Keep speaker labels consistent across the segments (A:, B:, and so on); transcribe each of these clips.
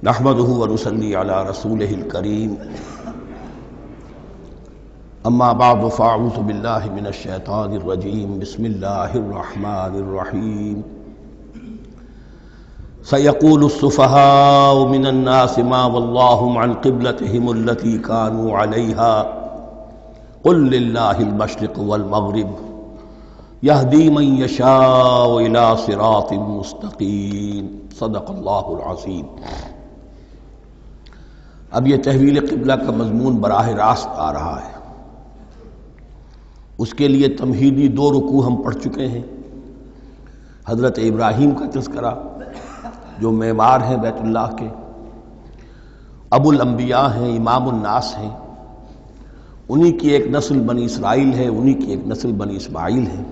A: نحمده ونصلي على رسوله الكريم اما بعد فاعوذ بالله من الشیطان الرجیم بسم اللہ الرحمن الرحیم سيقول السفهاء من الناس ما ولاهم عن قبلتهم التي كانوا عليها قل لله المشرق والمغرب يهدي من يشاء الى صراط مستقيم صدق اللہ العظیم۔ اب یہ تحویل قبلہ کا مضمون براہ راست آ رہا ہے۔ اس کے لیے تمہیدی 2 رکوع ہم پڑھ چکے ہیں۔ حضرت ابراہیم کا تذکرہ جو معمار ہیں بیت اللہ کے، ابو الانبیاء ہیں، امام الناس ہیں، انہی کی ایک نسل بنی اسرائیل ہے، انہی کی ایک نسل بنی اسماعیل ہے۔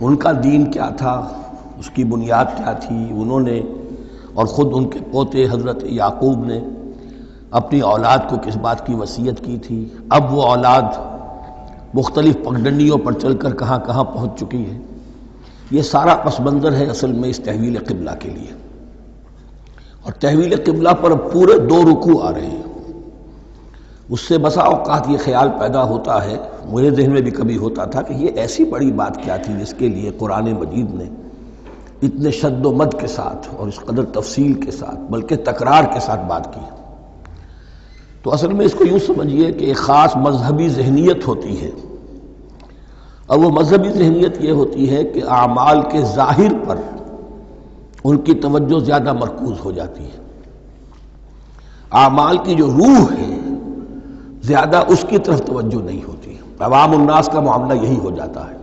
A: ان کا دین کیا تھا، اس کی بنیاد کیا تھی، انہوں نے اور خود ان کے پوتے حضرت یعقوب نے اپنی اولاد کو کس بات کی وصیت کی تھی، اب وہ اولاد مختلف پگڈنڈیوں پر چل کر کہاں کہاں پہنچ چکی ہے، یہ سارا پس منظر ہے اصل میں اس تحویل قبلہ کے لیے۔ اور تحویل قبلہ پر پورے 2 رکوع آ رہے ہیں۔ اس سے بسا اوقات یہ خیال پیدا ہوتا ہے، میرے ذہن میں بھی کبھی ہوتا تھا کہ یہ ایسی بڑی بات کیا تھی جس کے لیے قرآن مجید نے اتنے شد و مد کے ساتھ اور اس قدر تفصیل کے ساتھ بلکہ تکرار کے ساتھ بات کی۔ تو اصل میں اس کو یوں سمجھیے کہ ایک خاص مذہبی ذہنیت ہوتی ہے، اور وہ مذہبی ذہنیت یہ ہوتی ہے کہ اعمال کے ظاہر پر ان کی توجہ زیادہ مرکوز ہو جاتی ہے، اعمال کی جو روح ہے زیادہ اس کی طرف توجہ نہیں ہوتی۔ عوام الناس کا معاملہ یہی ہو جاتا ہے،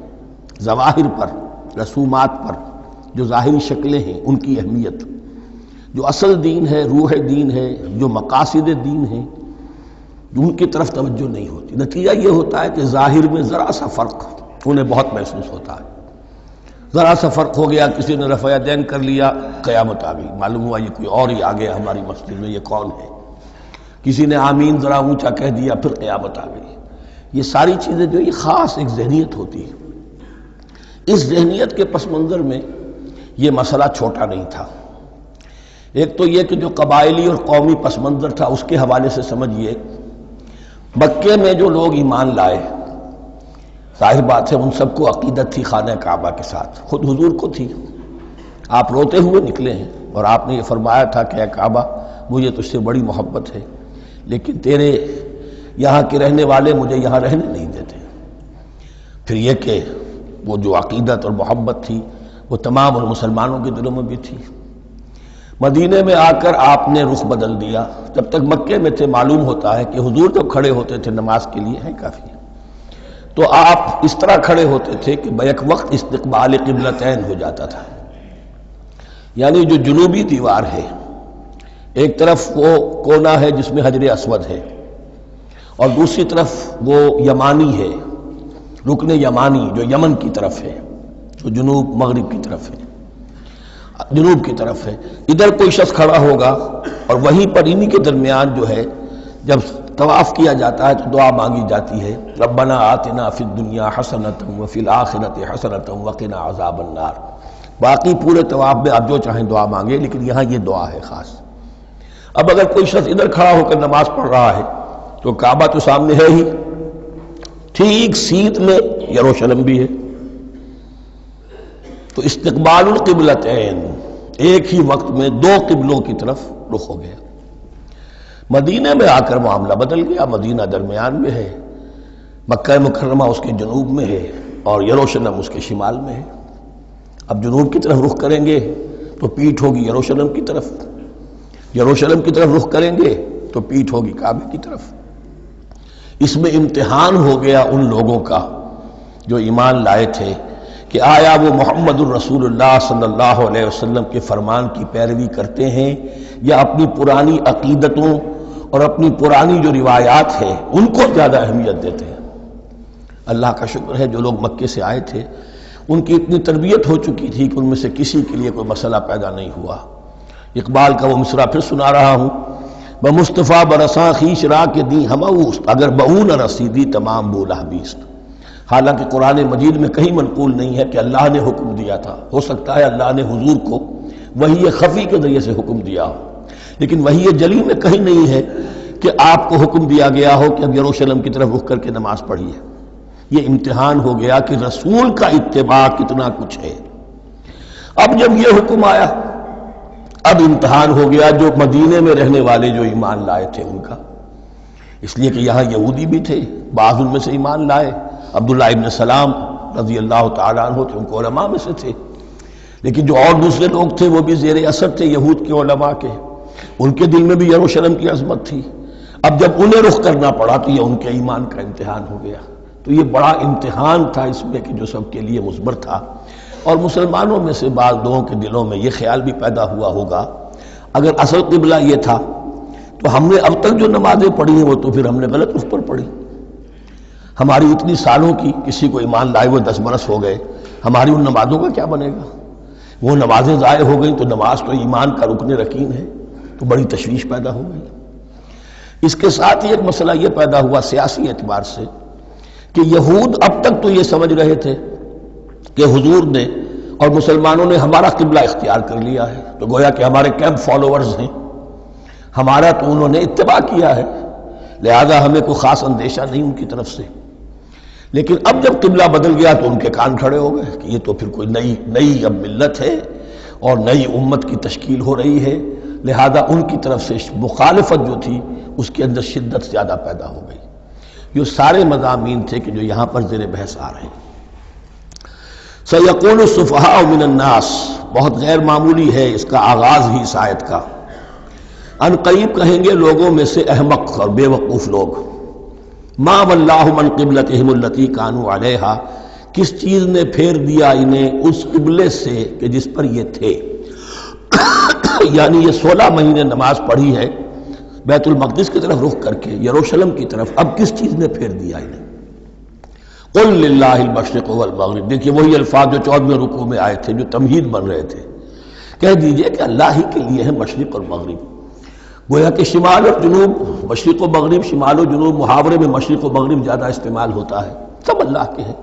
A: ظواہر پر، رسومات پر، جو ظاہری شکلیں ہیں ان کی اہمیت، جو اصل دین ہے، روح دین ہے، جو مقاصد دین ہیں، ان کی طرف توجہ نہیں ہوتی۔ نتیجہ یہ ہوتا ہے کہ ظاہر میں ذرا سا فرق انہیں بہت محسوس ہوتا ہے، ذرا سا فرق ہو گیا، کسی نے رفع یدین کر لیا، قیامت آ گئی، معلوم ہوا یہ کوئی اور ہی آ گیا ہماری مسجد میں، یہ کون ہے؟ کسی نے آمین ذرا اونچا کہہ دیا، پھر قیامت آ گئی۔ یہ ساری چیزیں جو یہ خاص ایک ذہنیت ہوتی ہے۔ اس ذہنیت کے پس منظر میں یہ مسئلہ چھوٹا نہیں تھا۔ ایک تو یہ کہ جو قبائلی اور قومی پس منظر تھا اس کے حوالے سے سمجھیے، مکے میں جو لوگ ایمان لائے، ظاہر بات ہے ان سب کو عقیدت تھی خانہ کعبہ کے ساتھ، خود حضور کو تھی۔ آپ روتے ہوئے نکلے ہیں اور آپ نے یہ فرمایا تھا کہ اے کعبہ مجھے تجھ سے بڑی محبت ہے، لیکن تیرے یہاں کے رہنے والے مجھے یہاں رہنے نہیں دیتے۔ پھر یہ کہ وہ جو عقیدت اور محبت تھی وہ تمام اور مسلمانوں کے دلوں میں بھی تھی۔ مدینے میں آ کر آپ نے رخ بدل دیا۔ جب تک مکے میں تھے معلوم ہوتا ہے کہ حضور جب کھڑے ہوتے تھے نماز کے لیے ہے کافی، تو آپ اس طرح کھڑے ہوتے تھے کہ بیک وقت استقبال قبلتین ہو جاتا تھا، یعنی جو جنوبی دیوار ہے ایک طرف وہ کونا ہے جس میں حجر اسود ہے، اور دوسری طرف وہ یمانی ہے، رکن یمانی جو یمن کی طرف ہے، جو جنوب مغرب کی طرف ہے، جنوب کی طرف ہے۔ ادھر کوئی شخص کھڑا ہوگا اور وہیں پر انہی کے درمیان جو ہے جب طواف کیا جاتا ہے تو دعا مانگی جاتی ہے، ربنا آتنا فی الدنیا حسنۃ وفی الآخرۃ حسنۃ وقنا عذاب النار۔ باقی پورے طواف میں آپ جو چاہیں دعا مانگے، لیکن یہاں یہ دعا ہے خاص۔ اب اگر کوئی شخص ادھر کھڑا ہو کر نماز پڑھ رہا ہے تو کعبہ تو سامنے ہے ہی، ٹھیک سیدھ میں یروشلم بھی ہے، تو استقبال القبلتین ایک ہی وقت میں 2 قبلوں کی طرف رخ ہو گیا۔ مدینہ میں آ کر معاملہ بدل گیا، مدینہ درمیان میں ہے، مکہ مکرمہ اس کے جنوب میں ہے اور یروشلم اس کے شمال میں ہے۔ اب جنوب کی طرف رخ کریں گے تو پیٹھ ہوگی یروشلم کی طرف، یروشلم کی طرف رخ کریں گے تو پیٹھ ہوگی کعبے کی طرف۔ اس میں امتحان ہو گیا ان لوگوں کا جو ایمان لائے تھے کہ آیا وہ محمد الرسول اللہ صلی اللہ علیہ وسلم کے فرمان کی پیروی کرتے ہیں یا اپنی پرانی عقیدتوں اور اپنی پرانی جو روایات ہیں ان کو زیادہ اہمیت دیتے ہیں۔ اللہ کا شکر ہے جو لوگ مکے سے آئے تھے ان کی اتنی تربیت ہو چکی تھی کہ ان میں سے کسی کے لیے کوئی مسئلہ پیدا نہیں ہوا۔ اقبال کا وہ مصرع پھر سنا رہا ہوں، بمصطفیٰ برساں خیش را کے دی ہموست اگر بہو نہ رسیدی تمام بولہ بیست۔ حالانکہ قرآن مجید میں کہیں منقول نہیں ہے کہ اللہ نے حکم دیا تھا، ہو سکتا ہے اللہ نے حضور کو وحی خفی کے ذریعے سے حکم دیا ہو، لیکن وحی جلی میں کہیں نہیں ہے کہ آپ کو حکم دیا گیا ہو کہ اب یروشلم کی طرف رخ کر کے نماز پڑھیے۔ یہ امتحان ہو گیا کہ رسول کا اتباع کتنا کچھ ہے۔ اب جب یہ حکم آیا، اب امتحان ہو گیا جو مدینے میں رہنے والے جو ایمان لائے تھے ان کا، اس لیے کہ یہاں یہودی بھی تھے، بعض ان میں سے ایمان لائے۔ عبداللہ ابن سلام رضی اللہ تعالیٰ عنہ تھے، ان کو علماء میں سے تھے، لیکن جو اور دوسرے لوگ تھے وہ بھی زیر اثر تھے یہود کے علماء کے، ان کے دل میں بھی یروشلم کی عظمت تھی۔ اب جب انہیں رخ کرنا پڑا تو یہ ان کے ایمان کا امتحان ہو گیا۔ تو یہ بڑا امتحان تھا اس میں کہ جو سب کے لیے مثبر تھا، اور مسلمانوں میں سے بعض لوگوں کے دلوں میں یہ خیال بھی پیدا ہوا ہوگا اگر اصل قبلہ یہ تھا تو ہم نے اب تک جو نمازیں پڑھی ہیں وہ تو پھر ہم نے غلط رخ پر پڑھی۔ ہماری اتنی سالوں کی، کسی کو ایمان لائے ہوئے 10 برس ہو گئے، ہماری ان نمازوں کا کیا بنے گا؟ وہ نمازیں ضائع ہو گئیں تو نماز تو ایمان کا رکن رکین ہے، تو بڑی تشویش پیدا ہو گئی۔ اس کے ساتھ ہی ایک مسئلہ یہ پیدا ہوا سیاسی اعتبار سے کہ یہود اب تک تو یہ سمجھ رہے تھے کہ حضور نے اور مسلمانوں نے ہمارا قبلہ اختیار کر لیا ہے، تو گویا کہ ہمارے کیمپ فالوورز ہیں، ہمارا تو انہوں نے اتباع کیا ہے، لہذا ہمیں کوئی خاص اندیشہ نہیں ان کی طرف سے۔ لیکن اب جب قبلہ بدل گیا تو ان کے کان کھڑے ہو گئے کہ یہ تو پھر کوئی نئی اب ملت ہے اور نئی امت کی تشکیل ہو رہی ہے، لہذا ان کی طرف سے مخالفت جو تھی اس کے اندر شدت زیادہ پیدا ہو گئی۔ یہ سارے مضامین تھے کہ جو یہاں پر زیر بحث آ رہے ہیں۔ سَيَقُولُ السُّفَهَاءُ مِنَ النَّاسِ، بہت غیر معمولی ہے اس کا آغاز ہی اس آیت کا۔ ان قریب کہیں گے لوگوں میں سے احمق اور بے وقوف لوگ، ما وَاللَّهُ مَنْ قِبْلَتِهِمُ الَّتِي كَانُوا عَلَيْهَا، کس چیز نے پھیر دیا انہیں اس قبلے سے کہ جس پر یہ تھے۔ یعنی یہ 16 مہینے نماز پڑھی ہے بیت المقدس کی طرف رخ کر کے، یروشلم کی طرف، اب کس چیز نے پھیر دیا انہیں؟ قُلْ لِلَّهِ الْمَشْرِقُ وَالْمَغْرِبُ، دیکھیے وہی الفاظ جو 14ویں رکوع میں آئے تھے جو تمہید بن رہے تھے، کہہ دیجئے کہ اللہ ہی کے لیے ہے مشرق اور مغرب۔ گویا کہ شمال اور جنوب، مشرق و مغرب، شمال و جنوب، محاورے میں مشرق و مغرب زیادہ استعمال ہوتا ہے، سب اللہ کے ہیں،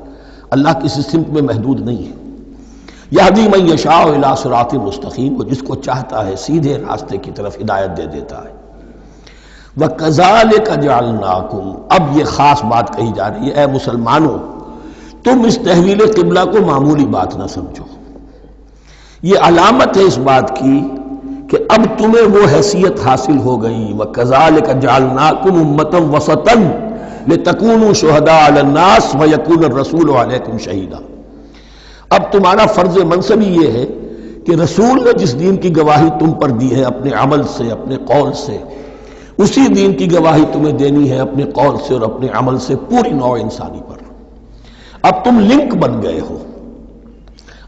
A: اللہ کسی سمت میں محدود نہیں ہے۔ یہدی من یشاء الی صراط مستقیم، وہ جس کو چاہتا ہے سیدھے راستے کی طرف ہدایت دے دیتا ہے۔ وَكَذَلِكَ جَعَلْنَاكُمْ، اب یہ خاص بات کہی جا رہی ہے، اے مسلمانوں تم اس تحویل قبلہ کو معمولی بات نہ سمجھو، یہ علامت ہے اس بات کی کہ اب تمہیں وہ حیثیت حاصل ہو گئی۔ وَكَذَلِكَ جَعَلْنَاكُمْ أُمَّةً وَسَطًا لِتَكُونُوا شُهَدَاءَ عَلَى النَّاسِ وَيَكُونَ الرَّسُولُ عَلَيْكُمْ شَهِيدًا، اب تمہارا فرض منصب یہ ہے کہ رسول نے جس دین کی گواہی تم پر دی ہے اپنے عمل سے، اپنے قول سے، اسی دین کی گواہی تمہیں دینی ہے اپنے قول سے اور اپنے عمل سے پوری نوع انسانی پر۔ اب تم لنک بن گئے ہو۔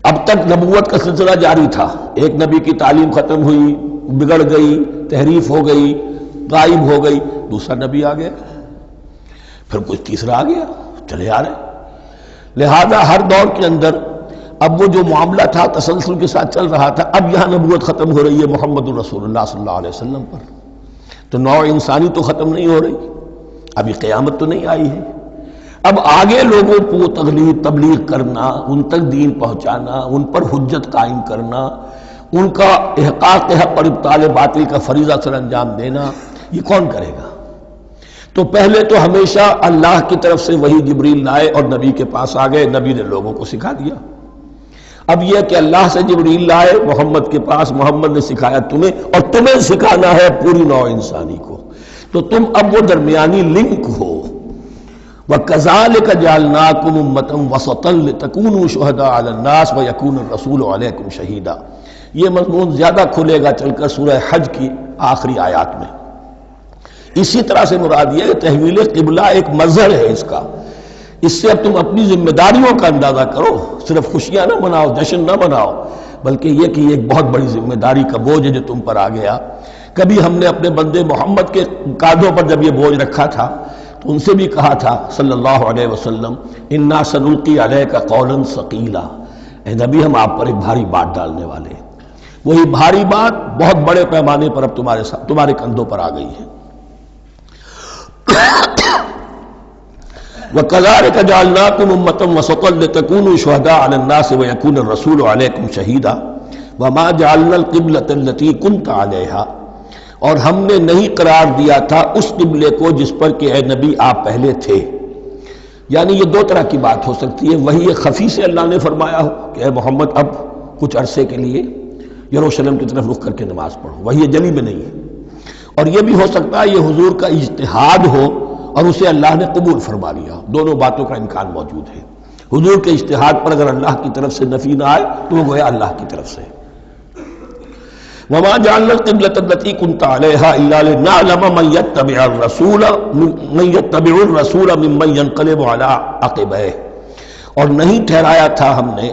A: اب تک نبوت کا سلسلہ جاری تھا، ایک نبی کی تعلیم ختم ہوئی، بگڑ گئی، تحریف ہو گئی، غائب ہو گئی، دوسرا نبی آ گیا، پھر کوئی تیسرا آ گیا، چلے آ رہے۔ لہذا ہر دور کے اندر اب وہ جو معاملہ تھا تسلسل کے ساتھ چل رہا تھا، اب یہاں نبوت ختم ہو رہی ہے محمد الرسول اللہ صلی اللہ علیہ وسلم پر، تو نوع انسانی تو ختم نہیں ہو رہی، ابھی قیامت تو نہیں آئی ہے۔ اب آگے لوگوں کو تبلیغ کرنا، ان تک دین پہنچانا، ان پر حجت قائم کرنا، ان کا احقاق حق اور ابطال باطل کا فریضہ سر انجام دینا، یہ کون کرے گا؟ تو پہلے تو ہمیشہ اللہ کی طرف سے وہی جبریل لائے اور نبی کے پاس آ گئے، نبی نے لوگوں کو سکھا دیا۔ اب یہ کہ اللہ سے جبریل لائے محمد کے پاس، محمد نے سکھایا تمہیں، اور تمہیں سکھانا ہے پوری نوع انسانی کو، تو تم اب وہ درمیانی لنک ہو۔ وَكَذَلِكَ جَعَلْنَاكُمْ أُمَّةً وَسَطًا لِتَكُونُوا شُهَدَاءَ عَلَى النَّاسِ وَيَكُونَ الرَّسُولُ عَلَيْكُمْ شَهِيدًا، یہ مضمون زیادہ کھلے گا چل کر سورہ حج کی آخری آیات میں۔ اسی طرح سے مراد یہ کہ تحویل قبلہ ایک مظہر ہے اس کا، اس سے اب تم اپنی ذمہ داریوں کا اندازہ کرو، صرف خوشیاں نہ مناؤ، جشن نہ مناؤ، بلکہ یہ کہ یہ ایک بہت بڑی ذمہ داری کا بوجھ ہے جو تم پر آ گیا۔ کبھی ہم نے اپنے بندے محمد کے کاندھوں پر جب یہ بوجھ رکھا تھا تو ان سے بھی کہا تھا صلی اللہ علیہ وسلم، اِنَّا سَنُلْقِي عَلَيْكَ قَوْلًا ثَقِيلًا، اے نبی ہم آپ پر ایک بھاری بات ڈالنے والے ہیں۔ وہی بھاری بات بہت بڑے پیمانے پر اب تمہارے کندھوں پر آ گئی ہے۔ وَكَذَلِكَ جَعَلْنَاكُمْ أُمَّةً وَسَطًا لِتَكُونُوا شُهَدَاءَ عَلَى النَّاسِ وَيَكُونَ الرَّسُولُ عَلَيْكُمْ شَهِيدًا وَمَا جَعَلْنَا الْقِبْلَةَ الَّتِي كُنْتَ عَلَيْهَا، اور ہم نے نہیں قرار دیا تھا اس قبلے کو جس پر کہ اے نبی آپ پہلے تھے. یعنی یہ دو طرح کی بات ہو سکتی ہے. وہی خفی سے اللہ نے فرمایا ہو کہ اے محمد اب کچھ عرصے کے لیے یروشلم کی طرف رخ کر کے نماز پڑھو، وہی جلی میں نہیں ہے. اور یہ بھی ہو سکتا ہے یہ حضور کا اجتہاد ہو اور اسے اللہ نے قبول فرما لیا. دونوں باتوں کا امکان موجود ہے. حضور کے اجتہاد پر اگر اللہ کی طرف سے نفی نہ آئے تو وہ گویا اللہ کی طرف سے. وَمَا جَعَلْنَا الْقِبْلَةَ الَّتِي كُنْتَ عَلَيْهَا إِلَّا لِنَعْلَمَ مَن يَتَّبِعُ الرَّسُولَ مِمَّن يَنقَلِبُ عَلَىٰ عَقِبَيْهِ، اور نہیں ٹھہرایا تھا ہم نے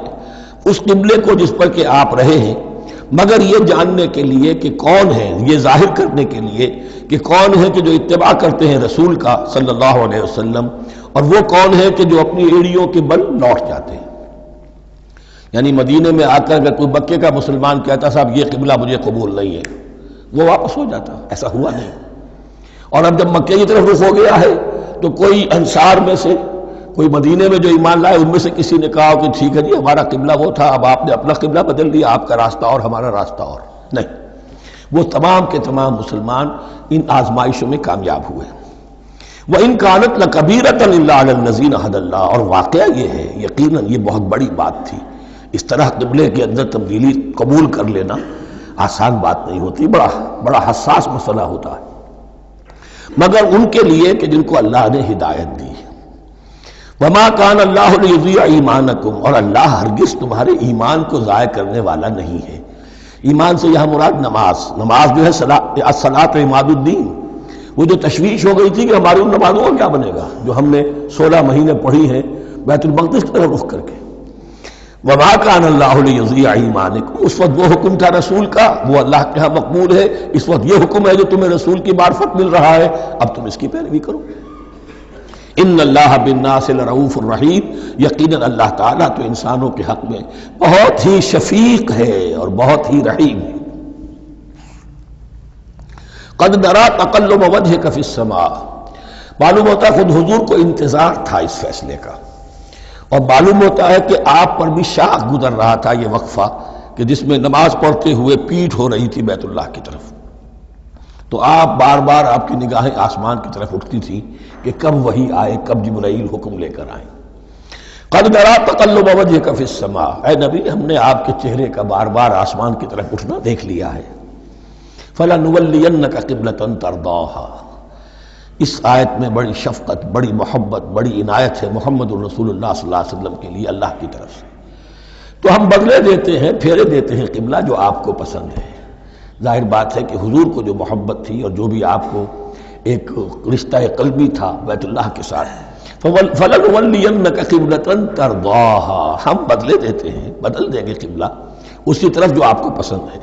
A: اس قبلے کو جس پر کہ آپ رہے ہیں مگر یہ جاننے کے لیے کہ کون ہے، یہ ظاہر کرنے کے لیے کہ کون ہے کہ جو اتباع کرتے ہیں رسول کا صلی اللہ علیہ وسلم، اور وہ کون ہے کہ جو اپنی ایڑیوں کے بل لوٹ جاتے ہیں. یعنی مدینے میں آ کر اگر کوئی مکے کا مسلمان کہتا صاحب یہ قبلہ مجھے قبول نہیں ہے، وہ واپس ہو جاتا. ایسا ہوا نہیں. اور اب جب مکے کی طرف رخ ہو گیا ہے تو کوئی انصار میں سے، کوئی مدینے میں جو ایمان لائے ان میں سے کسی نے کہا کہ ٹھیک ہے جی ہمارا قبلہ وہ تھا، اب آپ نے اپنا قبلہ بدل دیا، آپ کا راستہ اور ہمارا راستہ اور. نہیں، وہ تمام کے تمام مسلمان ان آزمائشوں میں کامیاب ہوئے. وَإِن كَانَتْ لَكَبِيرَةً إِلَّا عَلَى الَّذِينَ هَدَى اللَّهُ، اور واقعہ یہ ہے یقیناً یہ بہت بڑی بات تھی. اس طرح قبلے کے اندر تبدیلی قبول کر لینا آسان بات نہیں ہوتی، بڑا حساس مسئلہ ہوتا ہے. مگر ان کے لیے کہ جن کو اللہ نے ہدایت دی. وَمَا كَانَ اللَّهُ لِيُضِيعَ إِيمَانَكُمْ، اور اللہ ہرگز تمہارے ایمان کو ضائع کرنے والا نہیں ہے. ایمان سے یہاں مراد نماز جو ہے الصلاۃ عماد الدین. وہ جو تشویش ہو گئی تھی کہ ہماری ان نمازوں کا کیا بنے گا جو ہم نے 16 مہینے پڑھی ہیں بیت المقدس کی طرف رخ کر کے. وَمَا كَانَ اللَّهُ لِيُضِيعَ إِيمَانَكُمْ، اس وقت وہ حکم تھا رسول کا، وہ اللہ کے ہاں مقبول ہے. اس وقت یہ حکم ہے جو تمہیں رسول کی معرفت مل رہا ہے، اب تم اس کی پیروی کرو. ان اللہ بالناس لرؤوف الرحیم، یقیناً اللہ تعالیٰ تو انسانوں کے حق میں بہت ہی شفیق ہے اور بہت ہی رحیم ہے. قد نرى تقلب وجهك في السماء، معلوم ہوتا ہے خود حضور کو انتظار تھا اس فیصلے کا، اور معلوم ہوتا ہے کہ آپ پر بھی شاخ گزر رہا تھا یہ وقفہ کہ جس میں نماز پڑھتے ہوئے پیٹھ ہو رہی تھی بیت اللہ کی طرف. تو آپ بار بار آپ کی نگاہیں آسمان کی طرف اٹھتی تھی کہ کب وحی آئے، کب جبرائیل حکم لے کر آئے. قد نرى تقلب وجهك في السماء، اے نبی ہم نے آپ کے چہرے کا بار بار آسمان کی طرف اٹھنا دیکھ لیا ہے. فَلَنُوَلِّيَنَّكَ قِبْلَةً تَرْضَاهَا، اس آیت میں بڑی شفقت، بڑی محبت، بڑی عنایت ہے محمد الرسول اللہ صلی اللہ علیہ وسلم کے لیے اللہ کی طرف سے. تو ہم بدلے دیتے ہیں، پھیرے دیتے ہیں قبلہ جو آپ کو پسند ہے. ظاہر بات ہے کہ حضور کو جو محبت تھی اور جو بھی آپ کو ایک رشتہ قلبی تھا بیت اللہ کے ساتھ، فَلَنُوَلِّيَنَّكَ قِبْلَةً تَرْضَاهَا، ہم بدلے دیتے ہیں، بدل دیں گے قبلہ اسی طرف جو آپ کو پسند ہے.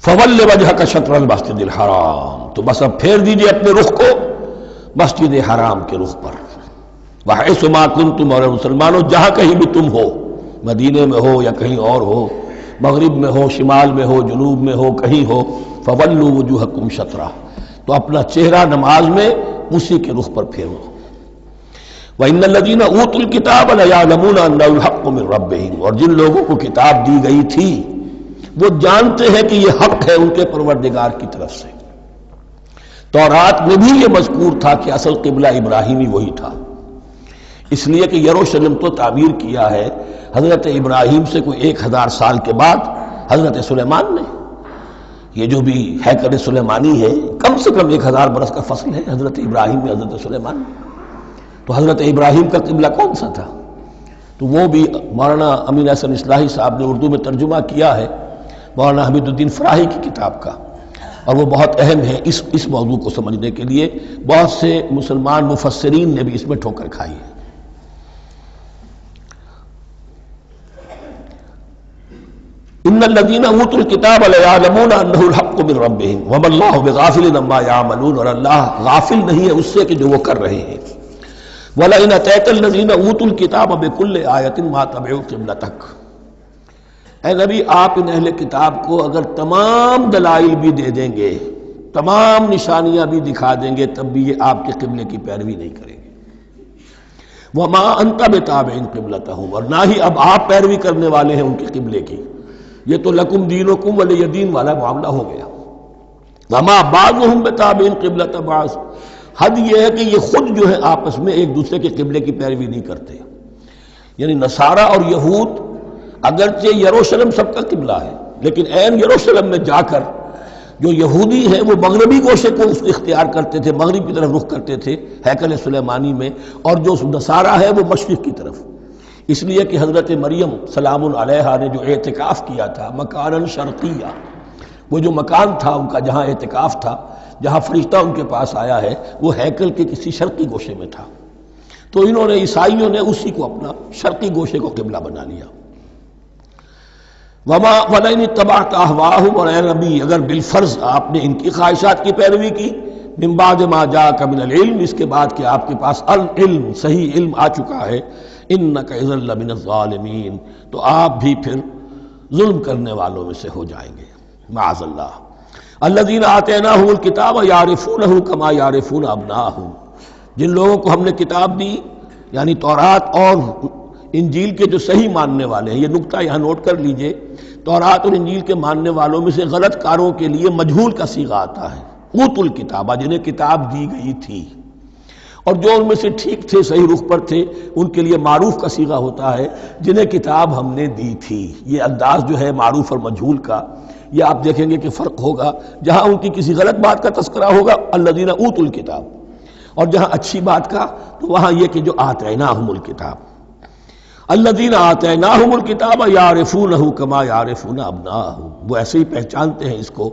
A: فَوَلِّ وَجْهَكَ شَطْرَ الْمَسْجِدِ الْحَرَامِ، تو بس اب پھیر دیجئے اپنے رخ کو مسجد حرام کے رخ پر. وَحَيْثُ مَا كُنْتُمْ، اور مسلمانوں جہاں کہیں بھی تم ہو، مدینے میں ہو یا کہیں اور ہو، مغرب میں ہو، شمال میں ہو، جنوب میں ہو، کہیں ہو، فَوَلُّوا وُجُوهَكُمْ شَطْرَهُ، تو اپنا چہرہ نماز میں اسی کے رخ پر پھیرو. وَإِنَّ الَّذِينَ أُوتُوا الْكِتَابَ لَيَعْلَمُونَ أَنَّهُ الْحَقُّ مِنْ رَبِّهِمْ، اور جن لوگوں کو کتاب دی گئی تھی وہ جانتے ہیں کہ یہ حق ہے ان کے پروردگار کی طرف سے. تورات میں بھی یہ مذکور تھا کہ اصل قبلہ ابراہیمی وہی تھا، اس لیے کہ یروشلم تو تعمیر کیا ہے حضرت ابراہیم سے کوئی 1000 سال کے بعد حضرت سلیمان نے. یہ جو بھی ہیکل سلیمانی ہے کم سے کم 1000 برس کا فصل ہے حضرت ابراہیم میں حضرت سلیمان. تو حضرت ابراہیم کا قبلہ کون سا تھا؟ تو وہ بھی مولانا امین احسن اصلاحی صاحب نے اردو میں ترجمہ کیا ہے مولانا حمید الدین فراہی کی کتاب کا، اور وہ بہت اہم ہے اس موضوع کو سمجھنے کے لیے. بہت سے مسلمان مفسرین نے بھی اس میں ٹھوکر کھائی ہے. ان الذين اوتوا الكتاب ليعلمون انه الحق من ربهم وما الله بغافل عما يعملون، اور اللہ غافل نہیں ہے اس سے کہ جو وہ کر رہے ہیں. ولئن اتيت الذين اوتوا الكتاب بكل آية ما تبعوا قبلتك، اے نبی آپ ان اہل کتاب کو اگر تمام دلائل بھی دے دیں گے، تمام نشانیاں بھی دکھا دیں گے، تب بھی یہ آپ کے قبلے کی پیروی نہیں کریں گے. وما انت بتابع قبلتهم، اور نہ ہی اب آپ پیروی کرنے والے ہیں ان کے قبلے کی. یہ تو لکم دینکم ولی دین والا معاملہ ہو گیا. وما بعضهم بتابع قبلۃ بعض، حد یہ ہے کہ یہ خود جو ہے آپس میں ایک دوسرے کے قبلے کی پیروی نہیں کرتے. یعنی نصارہ اور یہود اگرچہ یروشلم سب کا قبلہ ہے، لیکن عین یروشلم میں جا کر جو یہودی ہیں وہ مغربی گوشے کو اختیار کرتے تھے، مغرب کی طرف رخ کرتے تھے ہیکل سلیمانی میں، اور جو نصارہ ہے وہ مشرق کی طرف. اس لیے کہ حضرت مریم سلام علیہا نے جو اعتکاف کیا تھا مکاناً شرقیہ، وہ جو مکان تھا ان کا جہاں اعتکاف تھا، جہاں فرشتہ ان کے پاس آیا ہے، وہ ہیکل کے کسی شرقی گوشے میں تھا. تو انہوں نے عیسائیوں نے اسی کو اپنا شرقی گوشے کو قبلہ بنا لیا. وما ولئن اتبعت اهواءهم، اور اے نبی اگر بالفرض آپ نے ان کی خواہشات کی پیروی کی، من بعد ما جاءک من العلم، اس کے بعد کہ آپ کے پاس العلم صحیح علم آ چکا ہے، انک اذا لمن الظالمین، تو آپ بھی پھر ظلم کرنے والوں میں سے ہو جائیں گے معاذ اللہ. الذین آتیناہم الکتاب یعرفونہ کما یعرفون ابناءہم، جن لوگوں کو ہم نے کتاب دی یعنی تورات اور انجیل کے جو صحیح ماننے والے ہیں، یہ نکتہ یہاں نوٹ کر لیجئے، تورات اور انجیل کے ماننے والوں میں سے غلط کاروں کے لیے مجہول کا صیغہ آتا ہے. اوت الکتابہ، جنہیں کتاب دی گئی تھی، اور جو ان میں سے ٹھیک تھے صحیح رخ پر تھے ان کے لیے معروف کا صیغہ ہوتا ہے جنہیں کتاب ہم نے دی تھی. یہ انداز جو ہے معروف اور مجہول کا، یہ آپ دیکھیں گے کہ فرق ہوگا. جہاں ان کی کسی غلط بات کا تذکرہ ہوگا الذین اوتوا الکتاب، اور جہاں اچھی بات کا تو وہاں یہ کہ جو آتیناہم الکتاب. الذین آتیناہم الکتاب یعرفونہ کما یعرفون ابناءہم، وہ ایسے ہی پہچانتے ہیں اس کو.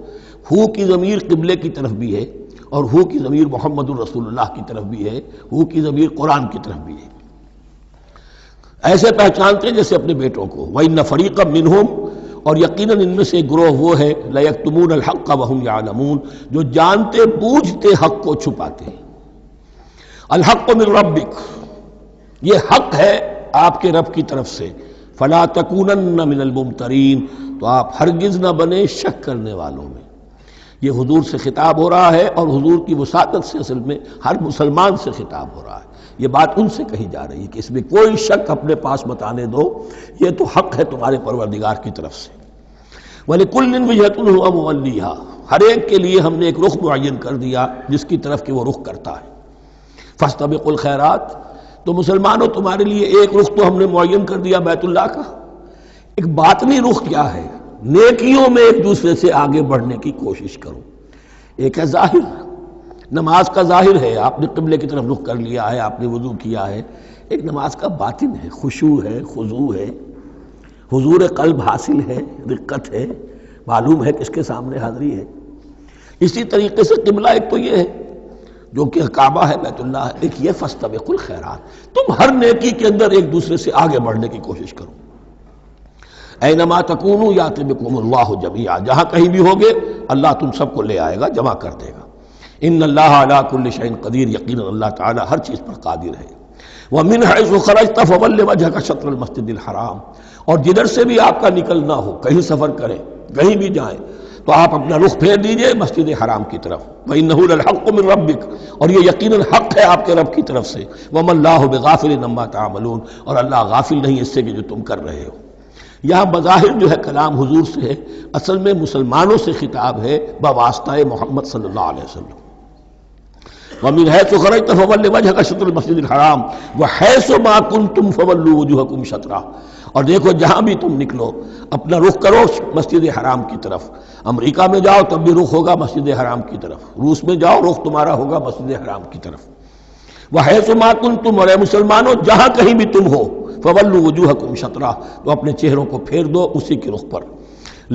A: ہو کی ضمیر قبلے کی طرف بھی ہے، اور ہو کی ضمیر محمد الرسول اللہ کی طرف بھی ہے، ہو کی ضمیر قرآن کی طرف بھی ہے. ایسے پہچانتے ہیں جیسے اپنے بیٹوں کو. وَإِنَّ فَرِيقًا مِّنْهُمْ، اور یقیناً ان میں سے گروہ وہ ہے لَيَكْتُمُونَ الْحَقَّ وَهُمْ يَعْلَمُونَ، جو جانتے بوجھتے حق کو چھپاتے ہیں. الحق من ربک، یہ حق ہے آپ کے رب کی طرف سے. فلا تکونن من الممترین، تو آپ ہرگز نہ بنے شک کرنے والوں میں. یہ حضور سے خطاب ہو رہا ہے، اور حضور کی وساطت سے اصل میں ہر مسلمان سے خطاب ہو رہا ہے. یہ بات ان سے کہی جا رہی ہے کہ اس میں کوئی شک اپنے پاس مت آنے دو، یہ تو حق ہے تمہارے پروردگار کی طرف سے. وَلِكُلٍّ وِجْهَةٌ هُوَ مُوَلِّيهَا، ہر ایک کے لیے ہم نے ایک رخ معین کر دیا جس کی طرف کہ وہ رخ کرتا ہے. فَاسْتَبِقُوا الْخَيْرَاتِ، تو مسلمانوں تمہارے لیے ایک رخ تو ہم نے معین کر دیا بیت اللہ کا. ایک باطنی رخ کیا ہے؟ نیکیوں میں ایک دوسرے سے آگے بڑھنے کی کوشش کرو. ایک ہے ظاہر، نماز کا ظاہر ہے، آپ نے قبلے کی طرف رخ کر لیا ہے، آپ نے وضو کیا ہے. ایک نماز کا باطن ہے، خشوع ہے، خضوع ہے، حضور قلب حاصل ہے، رقت ہے، معلوم ہے کس کے سامنے حاضری ہے. اسی طریقے سے قبلہ ایک تو یہ ہے جو کہ کعبہ ہے، بیت اللہ ہے، ایک یہ فاستبقوا الخیرات، تم ہر نیکی کے اندر ایک دوسرے سے آگے بڑھنے کی کوشش کرو. اینما تکونوا یأتی بکم اللہ جمیعا، جہاں کہیں بھی ہوگے اللہ تم سب کو لے آئے گا، جمع کر دے گا. ان اللہ علی کل شیء قدیر، یقینا اللہ تعالی ہر چیز پر قادر ہے. ومن حیث خرجت فول وجهک شطر المسجد الحرام، اور جدھر سے بھی آپ کا نکلنا ہو، کہیں سفر کریں، کہیں بھی جائیں، تو آپ اپنا رخ پھیر دیجئے مسجد حرام کی طرف. وَإِنَّهُ لَلْحَقُّ مِن رَبِّكَ، اور یہ یقیناً حق ہے آپ کے رب کی طرف سے. وَمَا اللَّهُ بِغَافِلٍ عَمَّا تَعْمَلُونَ، اور اللہ غافل نہیں اس سے کہ جو تم کر رہے ہو. یہاں بظاہر جو ہے کلام حضور سے ہے، اصل میں مسلمانوں سے خطاب ہے بواسطہ محمد صلی اللہ علیہ وسلم. وَمِنْ حَيْثُ خَرَجْتَ فَوَلِّ وَجْهَكَ شَطْرَ الْمَسْجِدِ الْحَرَامِ وَحَيْثُ مَا كُنْتُمْ فَوَلُّوا وُجُوهَكُمْ شَطْرَهُ، اور دیکھو جہاں بھی تم نکلو اپنا رخ کرو مسجد حرام کی طرف. امریکہ میں جاؤ تب بھی رخ ہوگا مسجد حرام کی طرف، روس میں جاؤ رخ تمہارا ہوگا مسجد حرام کی طرف. وَحَيْثُ مَا كُنْتُمْ، اور اے مسلمانوں جہاں کہیں بھی تم ہو، فَوَلُّوا وُجُوهَكُمْ شَطْرَهُ، تو اپنے چہروں کو پھیر دو اسی کی رخ پر.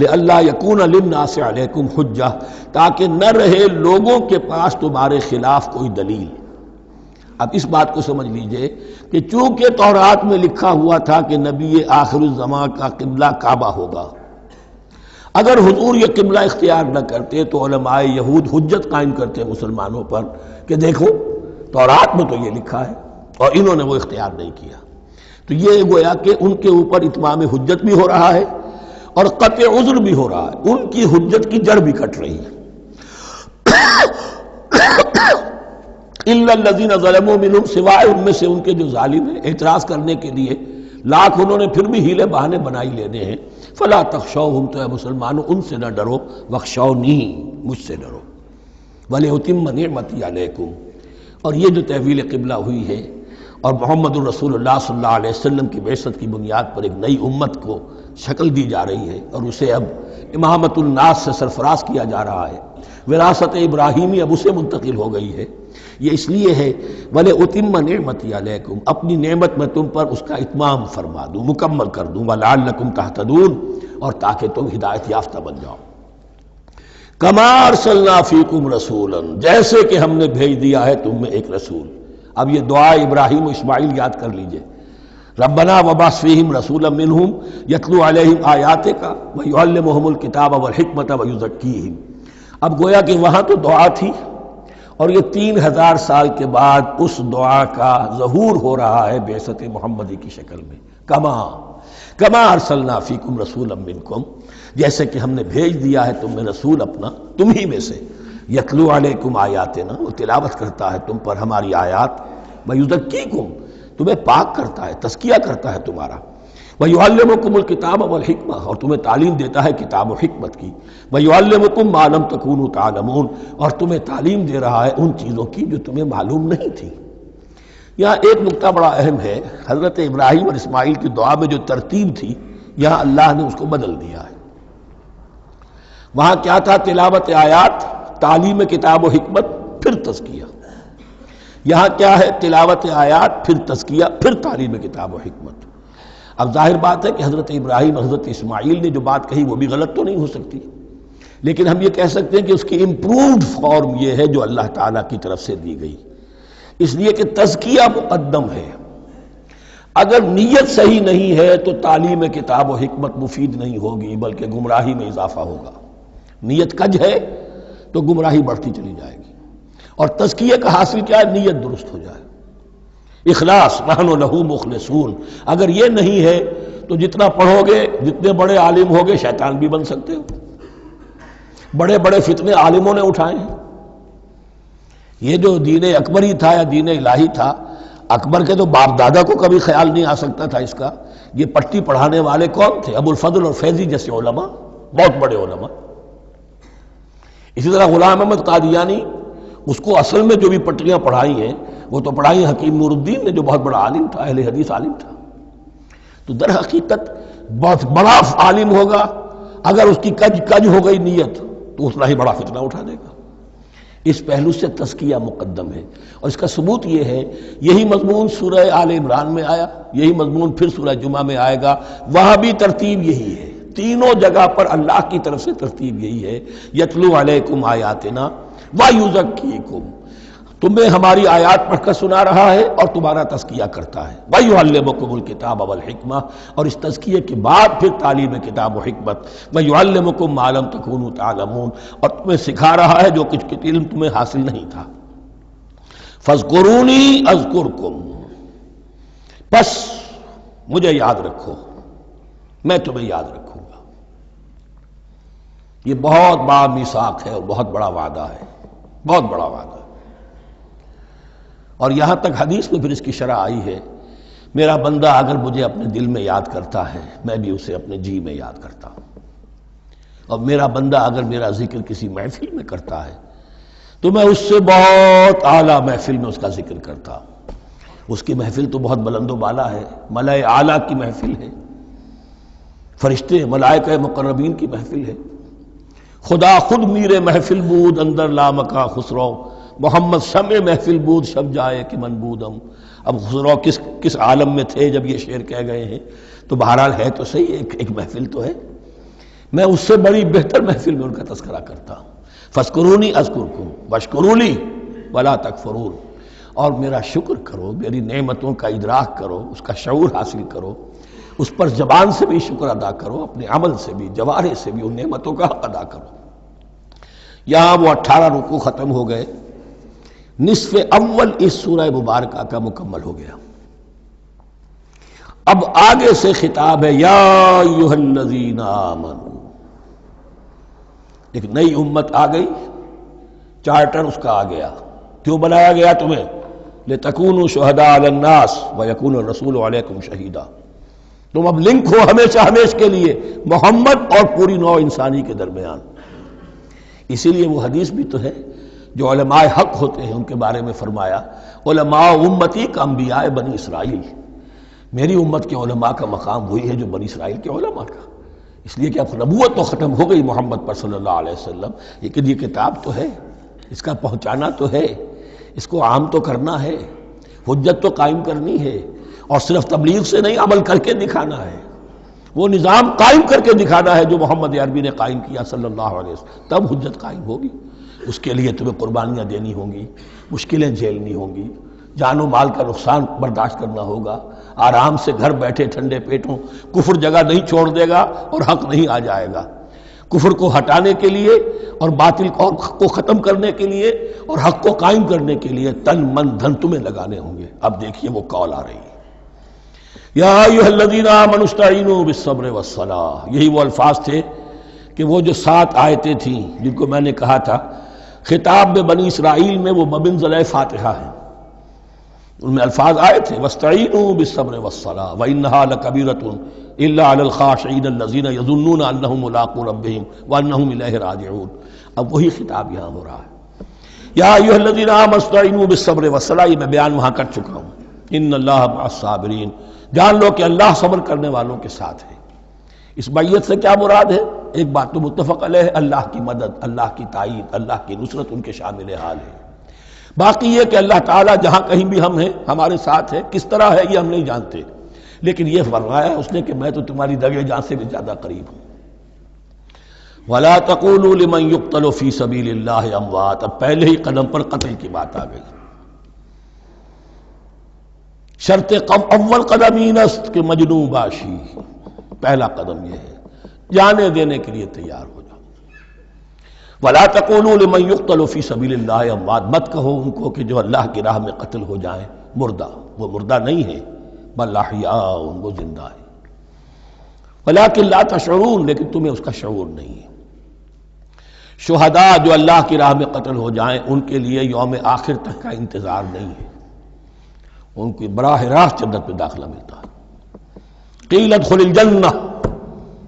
A: لِأَلَّا يَكُونَ لِلنَّاسِ عَلَيْكُمْ حُجَّةٌ، تاکہ نہ رہے لوگوں کے پاس تمہارے خلاف کوئی دلیل. اب اس بات کو سمجھ لیجئے کہ چونکہ تورات میں لکھا ہوا تھا کہ نبی آخر الزمان کا قبلہ کعبہ ہوگا، اگر حضور یہ قبلہ اختیار نہ کرتے تو علماء یہود حجت قائم کرتے مسلمانوں پر کہ دیکھو تورات میں تو یہ لکھا ہے اور انہوں نے وہ اختیار نہیں کیا. تو یہ گویا کہ ان کے اوپر اتمام حجت بھی ہو رہا ہے اور قطع عذر بھی ہو رہا ہے، ان کی حجت کی جڑ بھی کٹ رہی ہے. الا الذین ظلموا منہم، سوائے ان میں سے ان کے جو ظالم ہیں، اعتراض کرنے کے لیے لاکھ انہوں نے پھر بھی ہیلے بہانے بنائی لینے ہیں. فلا تخشوہم، تو اے مسلمانوں ان سے نہ ڈرو، واخشونی، مجھ سے ڈرو. وَلِأُتِمَّ نِعْمَتِي عَلَيْكُمْ، اور یہ جو تحویل قبلہ ہوئی ہے اور محمد الرسول اللہ صلی اللہ علیہ وسلم کی بعثت کی بنیاد پر ایک نئی امت کو شکل دی جا رہی ہے اور اسے اب امامت الناس سے سرفراز کیا جا رہا ہے، وراثت ابراہیمی اب اسے منتقل ہو گئی ہے، یہ اس لیے ہے وَلِأُتِمَّ نِعْمَتِي عَلَيْكُمْ، اپنی نعمت میں تم پر اس کا اتمام فرما دوں، مکمل کر دوں، وَلَعَلَّكُمْ تَهْتَدُونَ، اور تاکہ تم ہدایت یافتہ بن جاؤ۔ کما ارسلنا فیکم رسولا، جیسے کہ ہم نے بھیج دیا ہے تم میں ایک رسول۔ اب یہ دعا ابراہیم و اسماعیل یاد کر لیجئے، ربنا وبعث فیہم رسولا منہم یتلو علیہم آیاتک ویعلمہم الکتاب والحکمت ویزکیہم۔ اب گویا کہ وہاں تو دعا تھی اور یہ 3000 سال کے بعد اس دعا کا ظہور ہو رہا ہے بعثت محمدی کی شکل میں۔ کما ارسلنا فیکم رسولا منکم، جیسے کہ ہم نے بھیج دیا ہے تم میں رسول اپنا، تم ہی میں سے، یتلو علیکم آیاتنا، وہ تلاوت کرتا ہے تم پر ہماری آیات، ویزکیکم، تمہیں پاک کرتا ہے، تزکیہ کرتا ہے تمہارا، ویعلمکم الکتاب والحکمہ، اور تمہیں تعلیم دیتا ہے کتاب و حکمت کی، ویعلمکم ما لم تکونوا تعلمون، اور تمہیں تعلیم دے رہا ہے ان چیزوں کی جو تمہیں معلوم نہیں تھی۔ یہاں ایک نقطہ بڑا اہم ہے، حضرت ابراہیم اور اسماعیل کی دعا میں جو ترتیب تھی یہاں اللہ نے اس کو بدل دیا ہے۔ وہاں کیا تھا؟ تلاوت آیات، تعلیم کتاب و حکمت، پھر تزکیہ۔ یہاں کیا ہے؟ تلاوت آیات، پھر تزکیہ، پھر تعلیم کتاب و حکمت۔ اب ظاہر بات ہے کہ حضرت ابراہیم حضرت اسماعیل نے جو بات کہی وہ بھی غلط تو نہیں ہو سکتی، لیکن ہم یہ کہہ سکتے ہیں کہ اس کی امپرووڈ فارم یہ ہے جو اللہ تعالیٰ کی طرف سے دی گئی، اس لیے کہ تزکیہ مقدم ہے۔ اگر نیت صحیح نہیں ہے تو تعلیم کتاب و حکمت مفید نہیں ہوگی بلکہ گمراہی میں اضافہ ہوگا۔ نیت کج ہے تو گمراہی بڑھتی چلی جائے گی، اور تزکیہ کا حاصل کیا ہے؟ نیت درست ہو جائے، اخلاص، نحن لہ مخلصون۔ اگر یہ نہیں ہے تو جتنا پڑھو گے، جتنے بڑے عالم ہوگے، شیطان بھی بن سکتے ہو۔ بڑے بڑے فتنے عالموں نے اٹھائے ہیں۔ یہ جو دین اکبری تھا یا دین الہی تھا، اکبر کے تو باپ دادا کو کبھی خیال نہیں آ سکتا تھا اس کا۔ یہ پٹی پڑھانے والے کون تھے؟ ابو الفضل اور فیضی جیسے علماء، بہت بڑے علماء۔ اسی طرح غلام احمد قادیانی، اس کو اصل میں جو بھی پٹیاں پڑھائی ہیں وہ تو پڑھائی حکیم نور الدین نے، جو بہت بڑا عالم تھا، اہل حدیث عالم تھا۔ تو در حقیقت بہت بڑا عالم ہوگا، اگر اس کی کج ہو گئی نیت تو اتنا ہی بڑا فتنہ اٹھا دے گا۔ اس پہلو سے تزکیہ مقدم ہے، اور اس کا ثبوت یہ ہے، یہی مضمون سورہ آل عمران میں آیا، یہی مضمون پھر سورہ جمعہ میں آئے گا، وہاں بھی ترتیب یہی ہے۔ تینوں جگہ پر اللہ کی طرف سے ترتیب یہی ہے، یتلو علیکم آیاتنا ویزکیکم، تمہیں ہماری آیات پڑھ کر سنا رہا ہے اور تمہارا تزکیہ کرتا ہے، ویعلمکم الکتاب والحکمہ، اور اس تزکیے کے بعد پھر تعلیم کتاب و حکمت، ویعلمکم ما لم تکونوا تعلمون، اور تمہیں سکھا رہا ہے جو کچھ علم تمہیں حاصل نہیں تھا۔ فاذکرونی اذکرکم، بس مجھے یاد رکھو، میں تمہیں یاد رکھوں گا۔ یہ بہت بڑا میثاق ہے اور بہت بڑا وعدہ ہے، بہت بڑا وعدہ ہے۔ اور یہاں تک حدیث میں پھر اس کی شرح آئی ہے، میرا بندہ اگر مجھے اپنے دل میں یاد کرتا ہے میں بھی اسے اپنے جی میں یاد کرتا ہوں، اور میرا بندہ اگر میرا ذکر کسی محفل میں کرتا ہے تو میں اس سے بہت اعلیٰ محفل میں اس کا ذکر کرتا ہوں۔ اس کی محفل تو بہت بلند و بالا ہے، ملائے اعلیٰ کی محفل ہے، فرشتے ملائکہ مقربین کی محفل ہے، خدا خود میر محفل بود اندر لامکا خسرو، محمد شمع محفل بود شب جائے کہ من بودم۔ اب خسرو کس عالم میں تھے جب یہ شعر کہہ گئے ہیں؟ تو بہرحال ہے تو صحیح، ایک محفل تو ہے، میں اس سے بڑی بہتر محفل میں ان کا تذکرہ کرتا ہوں۔ فاذکرونی اذکرکم واشکروا لی ولا تکفرون، اور میرا شکر کرو، میری نعمتوں کا ادراک کرو، اس کا شعور حاصل کرو، اس پر زبان سے بھی شکر ادا کرو، اپنے عمل سے بھی، جوارح سے بھی ان نعمتوں کا حق ادا کرو۔ یہاں وہ 18 رکوع ختم ہو گئے، نصف اول اس سورہ مبارکہ کا مکمل ہو گیا۔ اب آگے سے خطاب ہے، یا ایھا الذین آمنوا، ایک نئی امت آ گئی، چارٹر اس کا آ گیا۔ کیوں بنایا گیا تمہیں؟ لتکونوا شہداء علی الناس ویکون الرسول علیکم شہیدا، تم اب لنک ہو ہمیشہ ہمیشہ کے لیے محمد اور پوری نوع انسانی کے درمیان۔ اسی لیے وہ حدیث بھی تو ہے جو علماء حق ہوتے ہیں ان کے بارے میں فرمایا علماء امتی کا انبیاء بنی اسرائیل، میری امت کے علماء کا مقام وہی ہے جو بنی اسرائیل کے علماء کا، اس لیے کہ اب نبوت تو ختم ہو گئی محمد پر صلی اللہ علیہ وسلم، لیکن یہ کتاب تو ہے، اس کا پہنچانا تو ہے، اس کو عام تو کرنا ہے، حجت تو قائم کرنی ہے، اور صرف تبلیغ سے نہیں عمل کر کے دکھانا ہے، وہ نظام قائم کر کے دکھانا ہے جو محمد عربی نے قائم کیا صلی اللہ علیہ وسلم، تب حجت قائم ہوگی۔ اس کے لیے تمہیں قربانیاں دینی ہوں گی، مشکلیں جھیلنی ہوں گی، جان و مال کا نقصان برداشت کرنا ہوگا، آرام سے گھر بیٹھے ٹھنڈے پیٹوں کفر جگہ نہیں چھوڑ دے گا اور حق نہیں آ جائے گا، کفر کو ہٹانے کے لیے اور باطل کو ختم کرنے کے لیے اور حق کو قائم کرنے کے لیے تن من دھن تمہیں لگانے ہوں گے۔ اب دیکھیے وہ کال آ رہی ہے، یا ایھا الذین آمنوا استعینوا بالصبر والصلاۃ، یہی وہ الفاظ تھے کہ وہ جو 7 آیتیں تھیں جن کو میں نے کہا تھا خطاب میں بنی اسرائیل میں وہ بمنزلہ فاتحہ ہیں، ان میں الفاظ آئے تھے واستعینوا بالصبر والصلاۃ وانھا لکبیرۃ الا علی الخاشعین الذین یظنون انہم ملاقو ربہم وانہم الیہ راجعون۔ اب وہی خطاب یہاں ہو رہا ہے، یا ایھا الذین آمنوا استعینوا بالصبر والصلاۃ، یہ میں بیان وہاں کر چکا ہوں، ان اللہ مع الصابرین، جان لو کہ اللہ صبر کرنے والوں کے ساتھ ہے۔ اس بیعت سے کیا مراد ہے؟ ایک بات تو متفق علیہ ہے، اللہ کی مدد، اللہ کی تائید، اللہ کی نصرت ان کے شامل حال ہے۔ باقی یہ کہ اللہ تعالیٰ جہاں کہیں بھی ہم ہیں ہمارے ساتھ ہے، کس طرح ہے یہ ہم نہیں جانتے، لیکن یہ فرمایا اس نے کہ میں تو تمہاری دگے جان سے بھی زیادہ قریب ہوں۔ وَلَا تَقُولُوا لِمَنْ يُقْتَلُ فِي سَبِيلِ اللَّهِ أَمْوَاتٌ، اب پہلے ہی قدم پر قتل کی بات آ گئی۔ شرط اول قدم این است کہ مجنوں باشی، پہلا قدم یہ ہے جانے دینے کے لیے تیار ہو جاؤ۔ وَلَا تَقُولُوا لِمَنْ يُقْتَلُ فِي سَبِيلِ اللَّهِ أَمْوَاتٌ، مت کہو ان کو کہ جو اللہ کی راہ میں قتل ہو جائیں مردہ، وہ مردہ نہیں ہے، بل احیاء، وہ زندہ ہے، وَلَٰكِن لَا تَشْعُرُونَ، لیکن تمہیں اس کا شعور نہیں ہے۔ شہداء جو اللہ کی راہ میں قتل ہو جائیں ان کے لیے یوم آخر تک کا انتظار نہیں ہے، ان کو براہ راست جنت میں داخلہ ملتا ہے۔ قیل ادخل الجنہ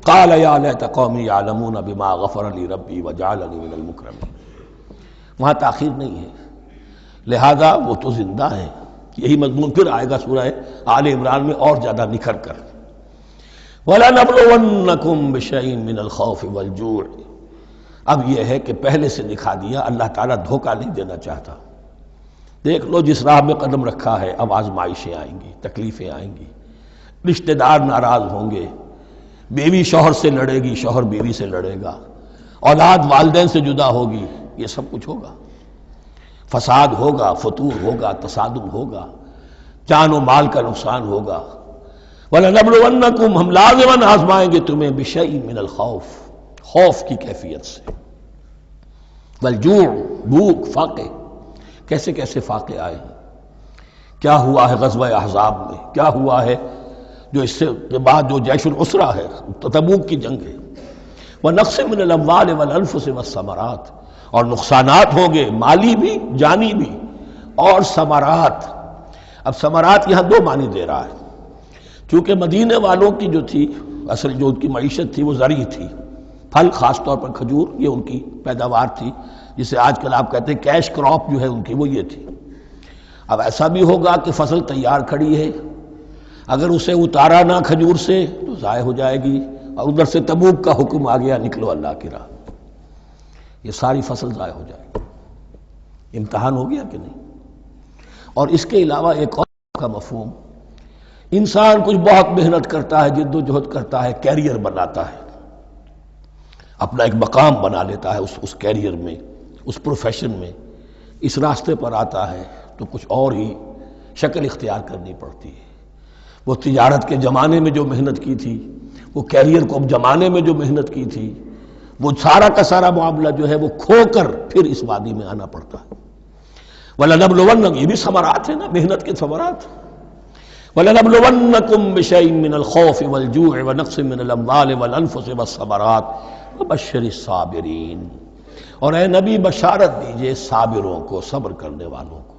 A: قال یا لیت قومی یعلمون بما غفر لی ربی وجعلنی من المکرمین، وہاں تاخیر نہیں ہے، لہذا وہ تو زندہ ہے۔ یہی مضمون پھر آئے گا سورہ آل عمران میں اور زیادہ نکھر کر، وَلَنَبْلُوَنَّكُمْ بِشَيْءٍ مِّنَ الْخَوْفِ وَالْجُوعِ۔ اب یہ ہے کہ پہلے سے دکھا دیا، اللہ تعالیٰ دھوکہ نہیں دینا چاہتا۔ دیکھ لو جس راہ میں قدم رکھا ہے اب آزمائشیں آئیں گی، تکلیفیں آئیں گی، رشتہ دار ناراض ہوں گے، بیوی شوہر سے لڑے گی، شوہر بیوی سے لڑے گا، اولاد والدین سے جدا ہوگی، یہ سب کچھ ہوگا، فساد ہوگا، فتور ہوگا، تصادم ہوگا، جان و مال کا نقصان ہوگا۔ وَلَنَبْلُوَنَّكُمْ، ہم لازماً آزمائیں گے تمہیں، بِشَيْءٍ مِّنَ الْخَوْفِ، خوف کی کیفیت سے، وَالْجُوعِ، بھوک، فاقے، کیسے کیسے فاقے آئے ہیں، کیا ہوا ہے غزوہ احزاب میں، کیا ہوا ہے جو اس سے بعد جو جیش العسرہ ہے، تبوک کی جنگ ہے، وَنَقْصٍ مِّنَ الْأَمْوَالِ وَالْأَنفُسِ وَالثَّمَرَاتِ، اور نقصانات ہوں گے مالی بھی جانی بھی، اور ثمرات۔ اب ثمرات یہاں 2 معنی دے رہا ہے، چونکہ مدینے والوں کی جو تھی اصل جو ان کی معیشت تھی وہ زرعی تھی، پھل، خاص طور پر کھجور، یہ ان کی پیداوار تھی، جسے آج کل آپ کہتے ہیں کیش کراپ جو ہے ان کی، وہ یہ تھی۔ اب ایسا بھی ہوگا کہ فصل تیار کھڑی ہے، اگر اسے اتارا نہ کھجور سے تو ضائع ہو جائے گی، اور ادھر سے تبوک کا حکم آ گیا نکلو اللہ کی راہ، یہ ساری فصل ضائع ہو جائے گی۔ امتحان ہو گیا کہ نہیں؟ اور اس کے علاوہ ایک اور کا مفہوم، انسان کچھ بہت محنت کرتا ہے، جد و جہد کرتا ہے، کیریئر بناتا ہے، اپنا ایک مقام بنا لیتا ہے اس کیریئر میں، اس پروفیشن میں، اس راستے پر آتا ہے تو کچھ اور ہی شکل اختیار کرنی پڑتی ہے۔ وہ تجارت کے زمانے میں جو محنت کی تھی، وہ کیریئر کو جمانے میں جو محنت کی تھی، وہ سارا کا سارا معاملہ جو ہے وہ کھو کر پھر اس وادی میں آنا پڑتا ہے۔ وَلَنَبْلُوَنَّكُمْ، یہ بھی ثمرات ہیں نا، محنت کے ثمرات۔ وَلَنَبْلُوَنَّكُمْ بِشَيْءٍ مِّنَ الْخَوْفِ وَالْجُوعِ وَنَقْصٍ مِّنَ الْأَمْوَالِ وَالْأَنفُسِ وَالثَّمَرَاتِ وَبَشِّرِ الصَّابِرِينَ، اور اے نبی بشارت دیجئے صابروں کو، صبر کرنے والوں کو۔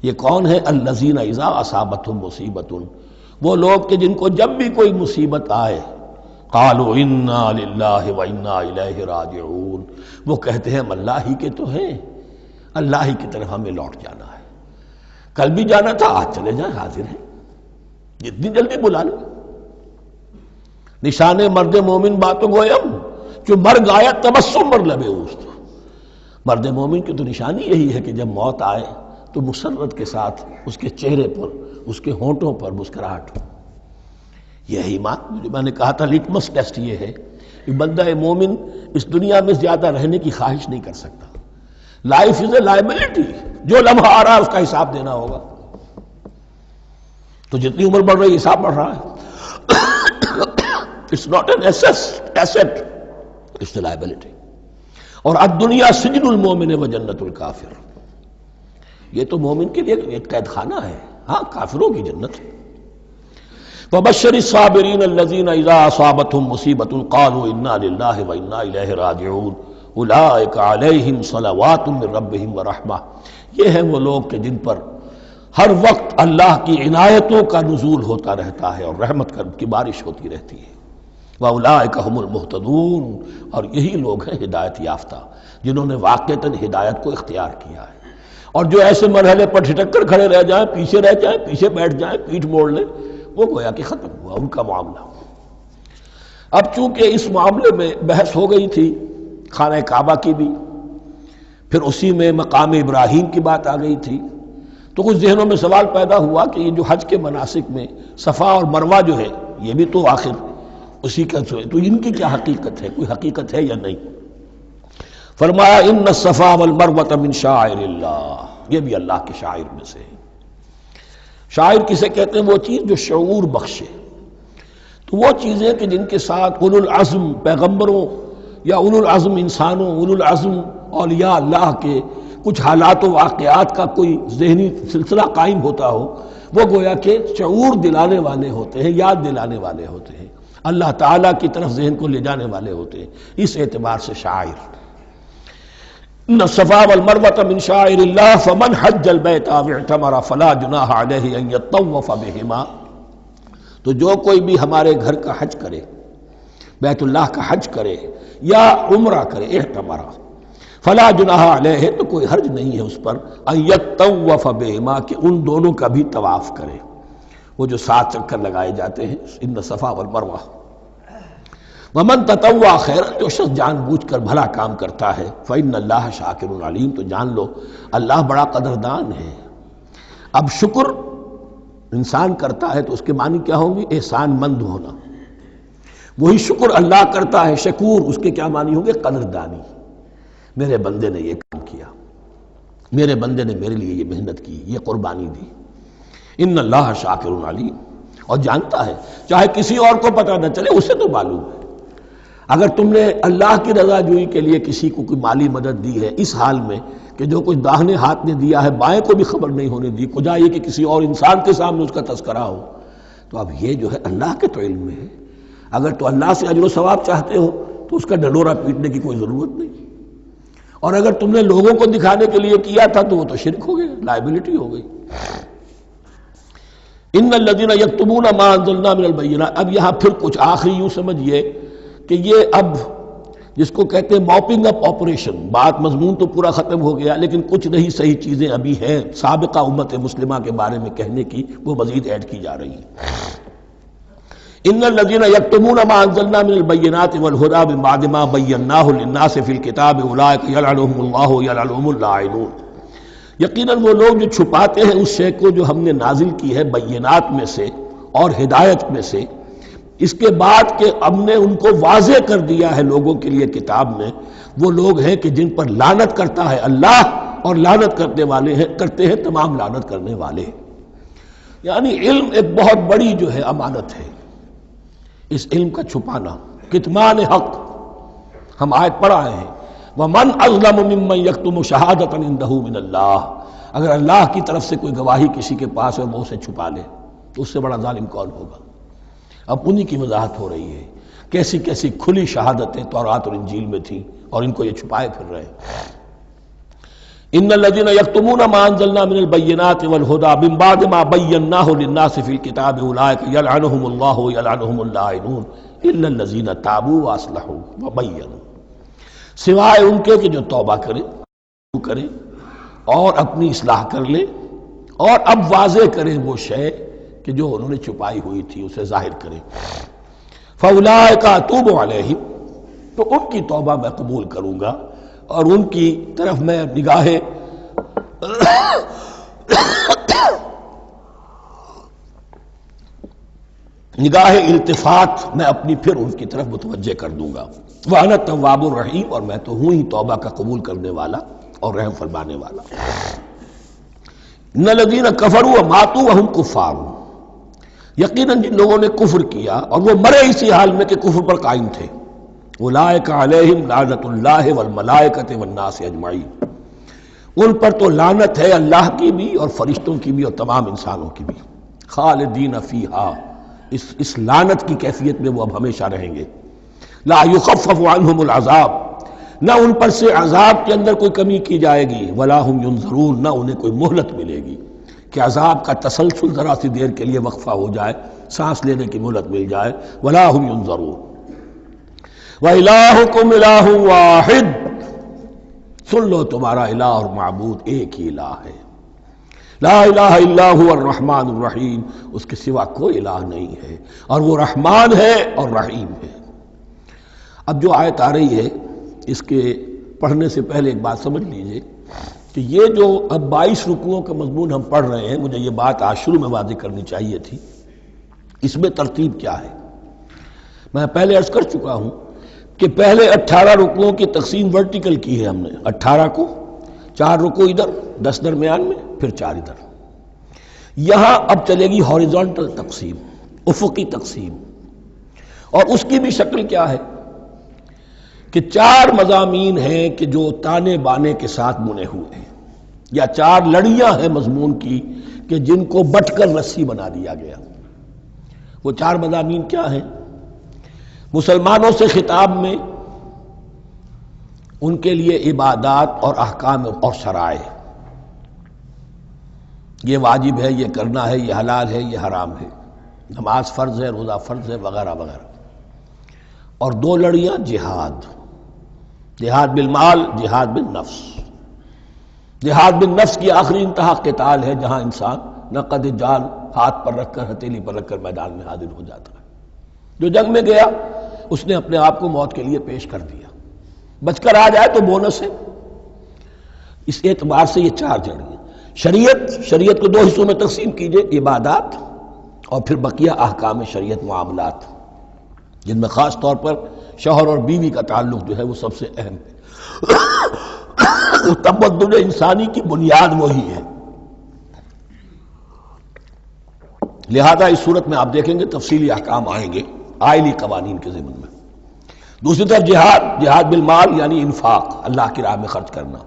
A: یہ کون ہے؟ الذین اذا اصابتہم مصیبۃ، وہ لوگ کہ جن کو جب بھی کوئی مصیبت آئے، قالوا انا للہ وانا الیہ راجعون، وہ کہتے ہیں ہم اللہ ہی کے تو ہیں اللہ ہی کی طرف ہمیں لوٹ جانا ہے. کل بھی جانا تھا، آج چلے جائیں، حاضر ہیں، جتنی جلدی بلا لیں. نشان مرد مومن باتوں گویم جو مرگ آیا تبسم مر لبے اوست. مرد مومن کی تو نشانی یہی ہے کہ جب موت آئے تو مسرت کے ساتھ اس کے چہرے پر، اس کے ہونٹوں پر مسکراہٹ ہو. یہ ایمان جو میں نے کہا تھا، لٹمس ٹیسٹ یہ ہے کہ بندہ مومن اس دنیا میں زیادہ رہنے کی خواہش نہیں کر سکتا. لائف از اے لائبلٹی، جو لمحہ آ رہا ہے اس کا حساب دینا ہوگا. تو جتنی عمر بڑھ رہی ہے حساب بڑھ رہا ہے. It's not an asset, it's a liability. اور الدنیا سجن المومن و جنت الکافر، یہ تو مومن کے لیے ایک قید خانہ ہے، ہاں کافروں کی جنت. وبشر الصابرین الذین اذا اصابتهم مصیبۃ قالوا انا للہ وانا الیہ راجعون اولئک علیہم صلوات من ربہم ورحمہ. یہ ہیں وہ لوگ کہ جن پر ہر وقت اللہ کی عنایتوں کا نزول ہوتا رہتا ہے اور رحمت کی بارش ہوتی رہتی ہے. وَأُولَٰئِكَ هُمُ الْمُهْتَدُونَ، اور یہی لوگ ہیں ہدایت یافتہ جنہوں نے واقعتاً ہدایت کو اختیار کیا ہے. اور جو ایسے مرحلے پر ٹھٹک کر کھڑے رہ جائیں، پیچھے رہ جائیں، پیچھے بیٹھ جائیں، پیٹھ موڑ لیں، وہ گویا کہ ختم ہوا ان کا معاملہ. اب چونکہ اس معاملے میں بحث ہو گئی تھی خانہ کعبہ کی بھی، پھر اسی میں مقام ابراہیم کی بات آ گئی تھی، تو کچھ ذہنوں میں سوال پیدا ہوا کہ یہ جو حج کے مناسک میں صفا اور مروہ جو ہے، یہ بھی تو آخر اسی کا تو ان کی کیا حقیقت ہے، کوئی حقیقت ہے یا نہیں. فرمایا ان الصفا والمروہ من شعائر اللہ، یہ بھی اللہ کے شاعر میں سے ہے. شاعر کسے کہتے ہیں؟ وہ چیز جو شعور بخشے. تو وہ چیزیں کہ جن کے ساتھ اولو العزم پیغمبروں یا اولو العزم انسانوں، اولو العزم اولیاء اللہ کے کچھ حالات و واقعات کا کوئی ذہنی سلسلہ قائم ہوتا ہو، وہ گویا کہ شعور دلانے والے ہوتے ہیں، یاد دلانے والے ہوتے ہیں، اللہ تعالیٰ کی طرف ذہن کو لے جانے والے ہوتے ہیں. اس اعتبار سے شاعر. ان الصفا والمروہ من شعائر اللہ فمن حج البیت او اعتمر فلا جناح علیہ ان یطوف بہما. تو جو کوئی بھی ہمارے گھر کا حج کرے، بیت اللہ کا حج کرے یا عمرہ کرے، اعتمر، فلا جناح علیہ، تو کوئی حرج نہیں ہے اس پر، ان یطوف بہما، کہ ان دونوں کا بھی طواف کرے. وہ جو 7 چکر لگائے جاتے ہیں، ان الصفا والمروہ. ومن تطوع خیرا، جو شخص جان بوجھ کر بھلا کام کرتا ہے، فإن اللہ شاکر علیم، تو جان لو اللہ بڑا قدردان ہے. اب شکر انسان کرتا ہے تو اس کے معنی کیا ہوں گے؟ احسان مند ہونا. وہی شکر اللہ کرتا ہے شکور، اس کے کیا معنی ہوں گے؟ قدردانی. میرے بندے نے یہ کام کیا، میرے بندے نے میرے لیے یہ محنت کی، یہ قربانی دی. ان اللہ شاکر علیم، اور جانتا ہے، چاہے کسی اور کو پتہ نہ چلے، اسے تو معلوم ہے. اگر تم نے اللہ کی رضا جوئی کے لیے کسی کو کوئی مالی مدد دی ہے اس حال میں کہ جو کچھ داہنے ہاتھ نے دیا ہے بائیں کو بھی خبر نہیں ہونے دی، کجا یہ کہ کسی اور انسان کے سامنے اس کا تذکرہ ہو، تو اب یہ جو ہے اللہ کے تو علم میں ہے. اگر تو اللہ سے اجر و ثواب چاہتے ہو تو اس کا ڈنڈورا پیٹنے کی کوئی ضرورت نہیں. اور اگر تم نے لوگوں کو دکھانے کے لیے کیا تھا تو وہ تو شرک ہو گیا، لائبلٹی ہو گئی. ان الذین یکتمون ما انزلنا من البینات. اب یہاں پھر کچھ آخری یوں سمجھیے کہ یہ اب جس کو کہتے ہیں موپنگ اپ آپریشن، بات مضمون تو پورا ختم ہو گیا لیکن کچھ نہیں صحیح چیزیں ابھی ہیں سابقہ امت مسلمہ کے بارے میں کہنے کی، وہ مزید ایڈ کی جا رہی ہیں. ان الذین یکتمون ما انزلنا من البینات والہدی من بعد ما بیناہ للناس فی الکتاب اولئک یلعنهم اللہ یلعنهم اللاعنون. یقیناً وہ لوگ جو چھپاتے ہیں اس شے کو جو ہم نے نازل کی ہے بینات میں سے اور ہدایت میں سے، اس کے بعد کہ ہم نے ان کو واضح کر دیا ہے لوگوں کے لیے کتاب میں، وہ لوگ ہیں کہ جن پر لعنت کرتا ہے اللہ، اور لعنت کرتے ہیں تمام لعنت کرنے والے. یعنی علم ایک بہت بڑی جو ہے امانت ہے، اس علم کا چھپانا. کتمان حق ہم آیت پڑھ آئے ہیں، وَمَنْ أَظْلَمُ مِمَّنْ يَكْتُمُ شَهَادَةً عِنْدَهُ مِنَ اللَّهِ. اگر اللہ کی طرف سے کوئی گواہی کسی کے پاس ہے اور وہ اسے چھپا لے تو اس سے بڑا ظالم کون ہوگا؟ اب انہی کی وضاحت ہو رہی ہے، کیسی کیسی کھلی شہادتیں تورات اور انجیل میں تھیں اور ان کو یہ چھپائے پھر رہے. ان الذین یکتمون ما انزلنا من البینات والہدی من بعد ما بیناہ للناس فی الکتاب اولئک یلعنهم اللہ یلعنهم اللاعنون الا الذین تابوا واصلحوا وبینوا. سوائے ان کے کہ جو توبہ کریں اور اپنی اصلاح کر لیں اور اب واضح کریں وہ شے کہ جو انہوں نے چھپائی ہوئی تھی اسے ظاہر کریں. فَأُولَٰئِکَ أَتُوبُ عَلَیْہِم، تو ان کی توبہ میں قبول کروں گا اور ان کی طرف میں نگاہ التفات میں اپنی پھر ان کی طرف متوجہ کر دوں گا. وَأَنَا التَّوَّابُ الرَّحِيمُ، اور میں تو ہوں ہی توبہ کا قبول کرنے والا اور رحم فرمانے والا. اِنَّ الَّذِينَ كَفَرُوا وَمَاتُوا وَهُمْ كُفَّارٌ، یقیناً جن لوگوں نے کفر کیا اور وہ مرے اسی حال میں کہ کفر پر قائم تھے، اولئک علیہم لعنۃ اللہ والملائکۃ والناس اجمعین، ان پر تو لعنت ہے اللہ کی بھی اور فرشتوں کی بھی اور تمام انسانوں کی بھی. خالدین فیہا، اس لعنت کی کیفیت میں وہ اب ہمیشہ رہیں گے. لا یخفف عنہم العذاب، نہ ان پر سے عذاب کے اندر کوئی کمی کی جائے گی. ولا ہم ینظرون، نہ انہیں کوئی مہلت ملے گی کہ عذاب کا تسلسل ذرا سی دیر کے لیے وقفہ ہو جائے، سانس لینے کی مہلت مل جائے. ولا ہم ینظرون. وَإِلَٰهُكُمْ إِلَٰهٌ وَاحِدٌ، سن لو تمہارا الہ اور معبود ایک ہی الہ ہے. لا الہ الا هو الرحمن الرحیم، اس کے سوا کوئی الہ نہیں ہے اور وہ رحمان ہے اور رحیم ہے. اب جو آیت آ رہی ہے اس کے پڑھنے سے پہلے ایک بات سمجھ لیجئے کہ یہ جو اب 22 رکوعوں کا مضمون ہم پڑھ رہے ہیں، مجھے یہ بات آج شروع میں واضح کرنی چاہیے تھی. اس میں ترتیب کیا ہے؟ میں پہلے عرض کر چکا ہوں کہ پہلے 18 رکوعوں کی تقسیم ورٹیکل کی ہے ہم نے. 18 کو 4 رکوع ادھر، 10 درمیان میں، پھر 4 ادھر. یہاں اب چلے گی ہاریزونٹل تقسیم، افقی تقسیم. اور اس کی بھی شکل کیا ہے کہ 4 مضامین ہیں کہ جو تانے بانے کے ساتھ بنے ہوئے ہیں، یا 4 لڑیاں ہیں مضمون کی کہ جن کو بٹ کر رسی بنا دیا گیا. وہ 4 مضامین کیا ہیں؟ مسلمانوں سے خطاب میں ان کے لیے عبادات اور احکام اور شرائع، یہ واجب ہے، یہ کرنا ہے، یہ حلال ہے، یہ حرام ہے، نماز فرض ہے، روزہ فرض ہے، وغیرہ وغیرہ. اور 2 لڑیاں جہاد، جہاد بالمال، جہاد بالنفس. جہاد بالنفس کی آخری انتہا قتال ہے، جہاں انسان نقد جان ہاتھ پر رکھ کر، ہتھیلی پر رکھ کر میدان میں حاضر ہو جاتا ہے. جو جنگ میں گیا اس نے اپنے آپ کو موت کے لیے پیش کر دیا، بچ کر آ جائے تو بونس ہے. اس اعتبار سے یہ 4 جڑیں. شریعت کو 2 حصوں میں تقسیم کیجئے، عبادات اور پھر بقیہ احکام شریعت، معاملات، جن میں خاص طور پر شوہر اور بیوی کا تعلق جو ہے وہ سب سے اہم ہے. تمدن انسانی کی بنیاد وہی ہے. لہذا اس صورت میں آپ دیکھیں گے تفصیلی احکام آئیں گے آئلی قوانین کے ضمن میں. دوسری طرف جہاد بالمال یعنی انفاق، اللہ کی راہ میں خرچ کرنا،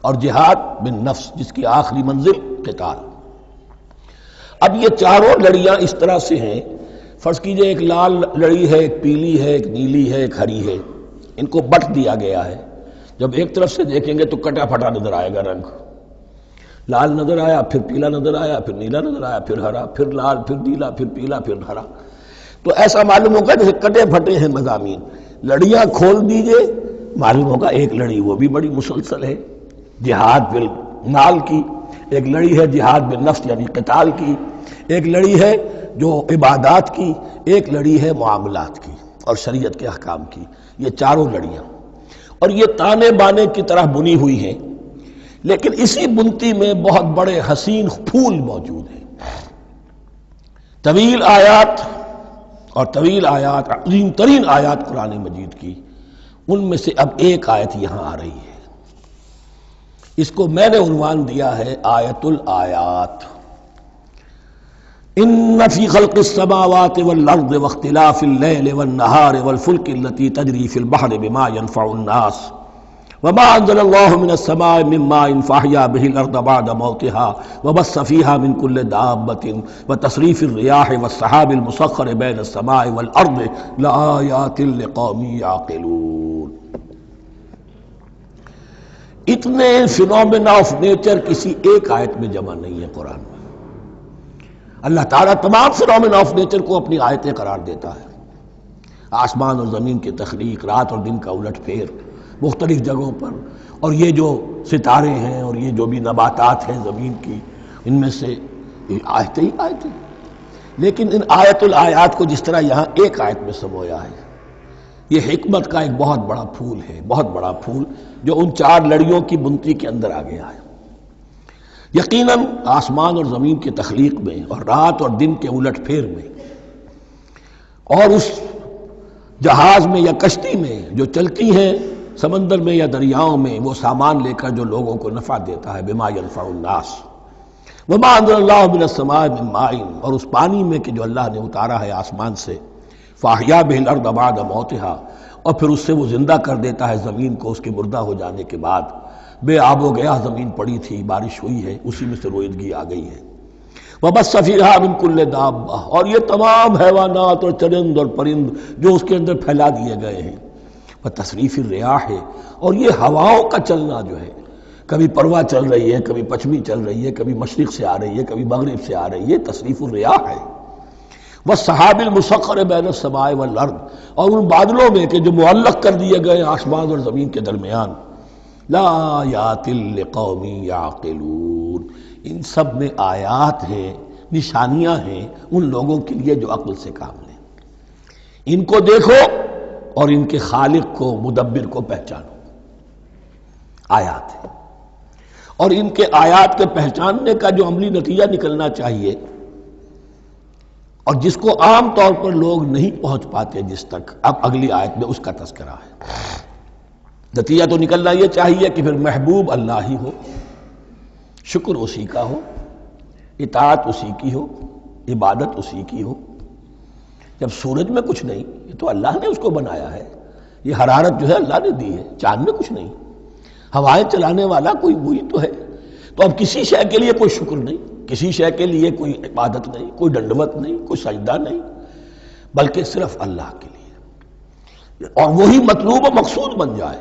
A: اور جہاد بالنفس جس کی آخری منزل قتال. اب یہ 4 لڑیاں اس طرح سے ہیں، فرض کیجئے ایک لال لڑی ہے، ایک پیلی ہے، ایک نیلی ہے، ایک ہری ہے. ان کو بٹ دیا گیا ہے. جب ایک طرف سے دیکھیں گے تو کٹا پھٹا نظر آئے گا رنگ. لال نظر آیا، پھر پیلا نظر آیا، پھر نیلا نظر آیا، پھر ہرا، پھر لال، پھر نیلا، پھر پیلا، پھر ہرا. تو ایسا معلوم ہوگا جیسے کٹے پھٹے ہیں مضامین. لڑیاں کھول دیجئے، معلوم ہوگا ایک لڑی وہ بھی بڑی مسلسل ہے، جہاد بالمال کی. ایک لڑی ہے جہاد بالنفس یعنی قتال کی. ایک لڑی ہے جو عبادات کی. ایک لڑی ہے معاملات کی اور شریعت کے احکام کی. یہ 4 لڑیاں، اور یہ تانے بانے کی طرح بنی ہوئی ہیں، لیکن اسی بنتی میں بہت بڑے حسین پھول موجود ہیں. طویل آیات عظیم ترین آیات قرآن مجید کی، ان میں سے اب ایک آیت یہاں آ رہی ہے. اس کو میں نے عنوان دیا ہے آیت الآیات. ان فی خلق السماوات والارض واختلاف اللیل والنہار والفلک التي تجری فی البحر بما ينفع الناس وما انزل الله من السماء من ماء فاحیا به الارض بعد موتها وبث فيها من كل دابة وتصريف الرياح والسحاب المسخر بين السماء والارض لآیات لقوم يعقلون. اتنے فینومینا آف نیچر کسی ایک آیت میں جمع نہیں ہے قرآن میں. اللہ تعالیٰ تمام فینومینا آف نیچر کو اپنی آیتیں قرار دیتا ہے. آسمان اور زمین کی تخلیق، رات اور دن کا الٹ پھیر مختلف جگہوں پر، اور یہ جو ستارے ہیں اور یہ جو بھی نباتات ہیں زمین کی، ان میں سے آیتیں ہی آیتیں. لیکن ان آیت الآیات کو جس طرح یہاں ایک آیت میں سمویا ہے، یہ حکمت کا ایک بہت بڑا پھول ہے، بہت بڑا پھول جو ان 4 لڑیوں کی بنتی کے اندر آ گیا ہے. یقیناً آسمان اور زمین کی تخلیق میں اور رات اور دن کے الٹ پھیر میں اور اس جہاز میں یا کشتی میں جو چلتی ہیں سمندر میں یا دریاؤں میں، وہ سامان لے کر جو لوگوں کو نفع دیتا ہے، بما ينفع الناس وما انزل اللہ من السماء من ماء، اور اس پانی میں کہ جو اللہ نے اتارا ہے آسمان سے، فاحیا به الارض بعد موتها، اور پھر اس سے وہ زندہ کر دیتا ہے زمین کو اس کے مردہ ہو جانے کے بعد. بے آب و گیا زمین پڑی تھی، بارش ہوئی ہے، اسی میں سے روئیدگی آ گئی ہے. وبث فیہا من کل دابہ، اور یہ تمام حیوانات اور چرند اور پرند جو اس کے اندر پھیلا دیے گئے ہیں. وتصریف الریاح ہے، اور یہ ہواؤں کا چلنا جو ہے، کبھی پروا چل رہی ہے، کبھی پچھمی چل رہی ہے، کبھی مشرق سے آ رہی ہے، کبھی مغرب سے آ رہی ہے، تصریف الریاح ہے. والسحاب المسخر بین السماء والارض، اور ان بادلوں میں کہ جو معلق کر دیے گئے آسمان اور زمین کے درمیان. لآیات لقوم یعقلون، ان سب میں آیات ہیں، نشانیاں ہیں ان لوگوں کے لیے جو عقل سے کام لیں. ان کو دیکھو اور ان کے خالق کو، مدبر کو پہچانو. آیات ہیں، اور ان کے آیات کے پہچاننے کا جو عملی نتیجہ نکلنا چاہیے اور جس کو عام طور پر لوگ نہیں پہنچ پاتے جس تک، اب اگلی آیت میں اس کا تذکرہ ہے. نتیجہ تو نکلنا یہ چاہیے کہ پھر محبوب اللہ ہی ہو، شکر اسی کا ہو، اطاعت اسی کی ہو، عبادت اسی کی ہو. جب سورج میں کچھ نہیں، یہ تو اللہ نے اس کو بنایا ہے، یہ حرارت جو ہے اللہ نے دی ہے، چاند میں کچھ نہیں، ہوائیں چلانے والا کوئی وہی تو ہے. تو اب کسی شے کے لیے کوئی شکر نہیں، کسی شے کے لیے کوئی عبادت نہیں، کوئی ڈنڈوت نہیں، کوئی سجدہ نہیں، بلکہ صرف اللہ کے لیے. اور وہی مطلوب و مقصود بن جائے،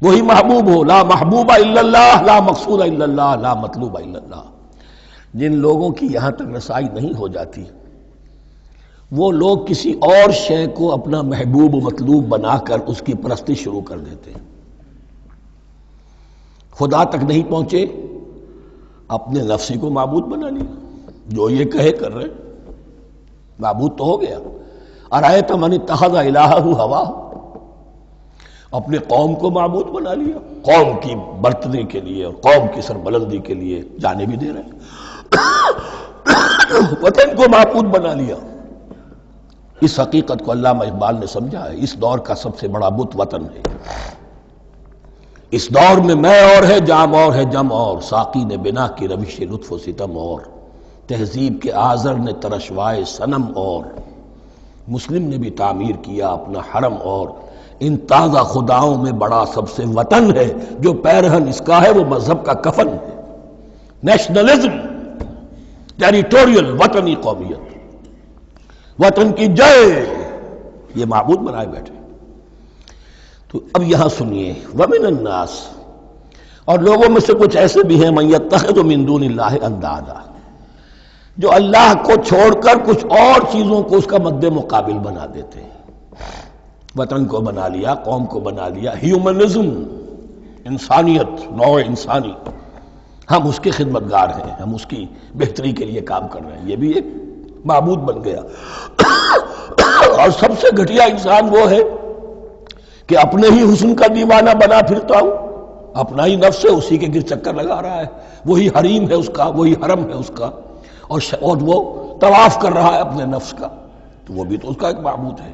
A: وہی محبوب ہو. لا محبوب الا اللہ، لا مقصود الا اللہ، لا مطلوب الا اللہ. جن لوگوں کی یہاں تک رسائی نہیں ہو جاتی، وہ لوگ کسی اور شے کو اپنا محبوب و مطلوب بنا کر اس کی پرستی شروع کر دیتے ہیں. خدا تک نہیں پہنچے، اپنے نفسی کو معبود بنا لیا، جو یہ کہے کر رہے، معبود تو ہو گیا. ارأیت من اتخذ الہہ ہواہ، اپنے قوم کو معبود بنا لیا، قوم کی برتری کے لیے اور قوم کی سربلندی کے لیے جانے بھی دے رہے وطن کو معبود بنا لیا. اس حقیقت کو علامہ اقبال نے سمجھا ہے. اس دور کا سب سے بڑا بت وطن ہے. اس دور میں میں اور ہے، جام اور ہے، جم اور، ساقی نے بنا کی روش لطف و ستم اور، تہذیب کے آزر نے ترشوائے صنم اور، مسلم نے بھی تعمیر کیا اپنا حرم اور، ان تازہ خداؤں میں بڑا سب سے وطن ہے، جو پیرہن اس کا ہے وہ مذہب کا کفن ہے. نیشنلزم، ٹیریٹوریل، وطنی قومیت، وطن کی جے، یہ معبود بنائے بیٹھے. تو اب یہاں سنیے، وَمِنَ النَّاسِ، اور لوگوں میں سے کچھ ایسے بھی ہیں مَن يَتَّخِذُ مِن دُونِ اللَّهِ أَندَادًا، جو اللہ کو چھوڑ کر کچھ اور چیزوں کو اس کا مد مقابل بنا دیتے ہیں. وطن کو بنا لیا، قوم کو بنا لیا، ہیومنزم، انسانیت، نوع انسانی، ہم اس کے خدمتگار ہیں، ہم اس کی بہتری کے لیے کام کر رہے ہیں، یہ بھی ایک معبود بن گیا. اور سب سے گھٹیا انسان وہ ہے کہ اپنے ہی حسن کا دیوانہ بنا پھرتا ہوں، اپنا ہی نفس ہے، اسی کے گر چکر لگا رہا ہے، وہی حریم ہے اس کا، وہی حرم ہے اس کا، اور وہ طواف کر رہا ہے اپنے نفس کا، تو وہ بھی تو اس کا ایک معبود ہے.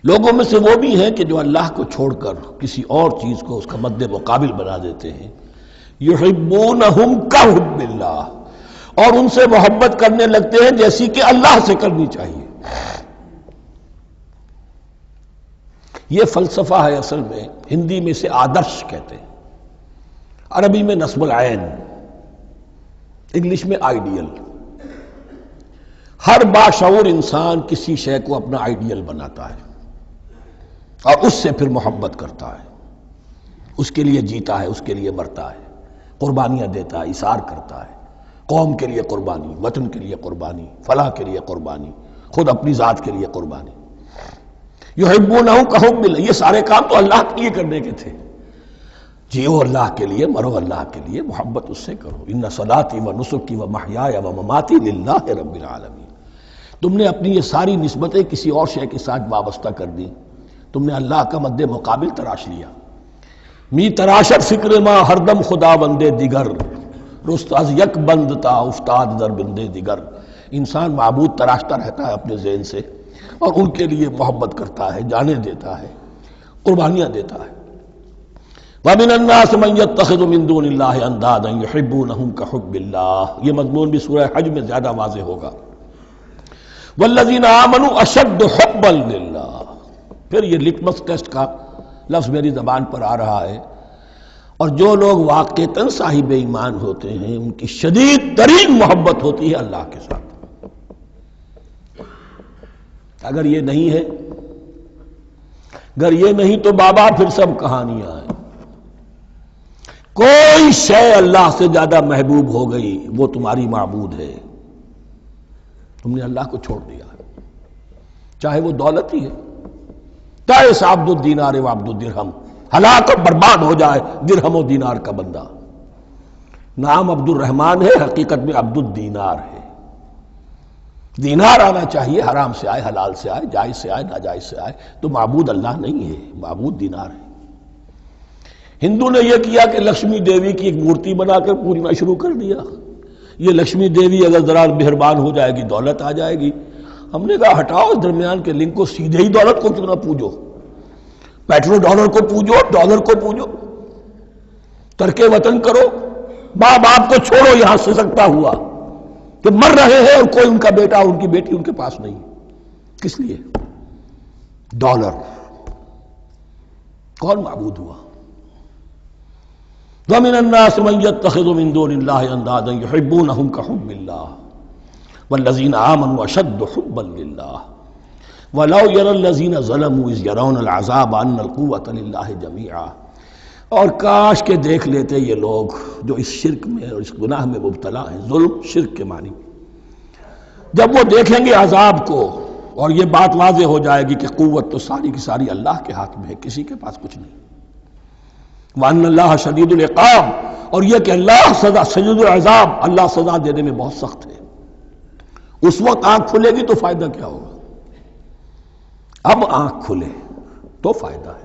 A: لوگوں میں سے وہ بھی ہیں کہ جو اللہ کو چھوڑ کر کسی اور چیز کو اس کا مد مقابل بنا دیتے ہیں. یحبونہم کحب اللہ، اور ان سے محبت کرنے لگتے ہیں جیسی کہ اللہ سے کرنی چاہیے. یہ فلسفہ ہے اصل میں، ہندی میں اسے آدرش کہتے ہیں، عربی میں نصب العین، انگلش میں آئیڈیل. ہر باشعور انسان کسی شے کو اپنا آئیڈیل بناتا ہے اور اس سے پھر محبت کرتا ہے، اس کے لیے جیتا ہے، اس کے لیے مرتا ہے، قربانیاں دیتا ہے، اثار کرتا ہے. قوم کے لیے قربانی، وطن کے لیے قربانی، فلاح کے لیے قربانی، خود اپنی ذات کے لیے قربانی. یحبونہ کحب اللہ، یہ سارے کام تو اللہ کے لیے کرنے کے تھے. جیو اللہ کے لیے، مرو اللہ کے لیے، محبت اس سے کرو. ان صلاتی و نسکی و محیای و مماتی للہ رب العالمین. تم نے اپنی یہ ساری نسبتیں کسی اور شے کے ساتھ وابستہ کر دی، تم نے اللہ کا مد مقابل تراش لیا. می تراشت فکر ما ہر دم خدا بندے دیگر، رست از یک بند تا افتاد در بندے دیگر. انسان معبود تراشتا رہتا ہے اپنے ذہن سے، اور ان کے لیے محبت کرتا ہے، جانیں دیتا ہے، قربانیاں دیتا ہے. وَمِنَ النَّاسِ مَن يَتَّخِذُ مِن دُونِ اللَّهِ أَندَادًا يُحِبُّونَهُمْ كَحُبِّ اللَّهِ. یہ مضمون بھی سورہ حج میں زیادہ واضح ہوگا. وَالَّذِينَ آمَنُوا أَشَدُّ حُبًّا لِلَّهِ. پھر یہ لٹمس ٹیسٹ کا لفظ میری زبان پر آ رہا ہے. اور جو لوگ واقعتاً صاحب ایمان ہوتے ہیں ان کی شدید ترین محبت ہوتی ہے اللہ کے ساتھ. اگر یہ نہیں ہے، اگر یہ نہیں تو بابا پھر سب کہانیاں ہیں. کوئی شے اللہ سے زیادہ محبوب ہو گئی وہ تمہاری معبود ہے. تم نے اللہ کو چھوڑ دیا، چاہے وہ دولت ہی ہے. تعس عبد الدینار و عبد الدرہم، ہلاک اور برباد ہو جائے درہم و دینار کا بندہ. نام عبد الرحمن ہے، حقیقت میں عبد الدینار ہے. دینار آنا چاہیے، حرام سے آئے، حلال سے آئے، جائز سے آئے، ناجائز سے آئے. تو معبود اللہ نہیں ہے، معبود دینار ہے. ہندو نے یہ کیا کہ لکشمی دیوی کی ایک مورتی بنا کر پوجنا شروع کر دیا. یہ لکشمی دیوی اگر ذرا مہربان ہو جائے گی دولت آ جائے گی. ہم نے کہا ہٹاؤ اس درمیان کے لنک کو، سیدھے ہی دولت کو کیوں نہ پوجو. پیٹرو ڈالر کو پوجو، ڈالر کو پوجو. ترک وطن کرو، ماں باپ کو چھوڑو یہاں سے سکتا ہوا کہ مر رہے ہیں اور کوئی ان کا بیٹا ان کی بیٹی ان کے پاس نہیں. کس لیے؟ ڈالر. کون معبود ہوا؟ وَمِنَ النَّاسِ مَن يَتَّخِذُ مِن دُونِ اللَّهِ أَندَادًا يُحِبُّونَهُمْ كَحُبِّ اللَّهِ وَالَّذِينَ آمَنُوا أَشَدُّ حُبًّا لِلَّهِ وَلَوْ يَرَى الَّذِينَ ظَلَمُوا إِذْ يَرَوْنَ الْعَذَابَ أَنَّ الْقُوَّةَ لِلَّهِ جَمِيعًا. اور کاش کہ دیکھ لیتے یہ لوگ جو اس شرک میں اور اس گناہ میں مبتلا ہیں، ظلم شرک کے معنی، جب وہ دیکھیں گے عذاب کو اور یہ بات واضح ہو جائے گی کہ قوت تو ساری کی ساری اللہ کے ہاتھ میں ہے، کسی کے پاس کچھ نہیں. وَأَنَّ اللَّهَ شَدِيدُ الْعِقَابِ، اور یہ کہ اللہ سزا شدید العذاب، اللہ سزا دینے میں بہت سخت ہے. اس وقت آنکھ کھلے گی تو فائدہ کیا ہوگا؟ اب آنکھ کھلے تو فائدہ ہے.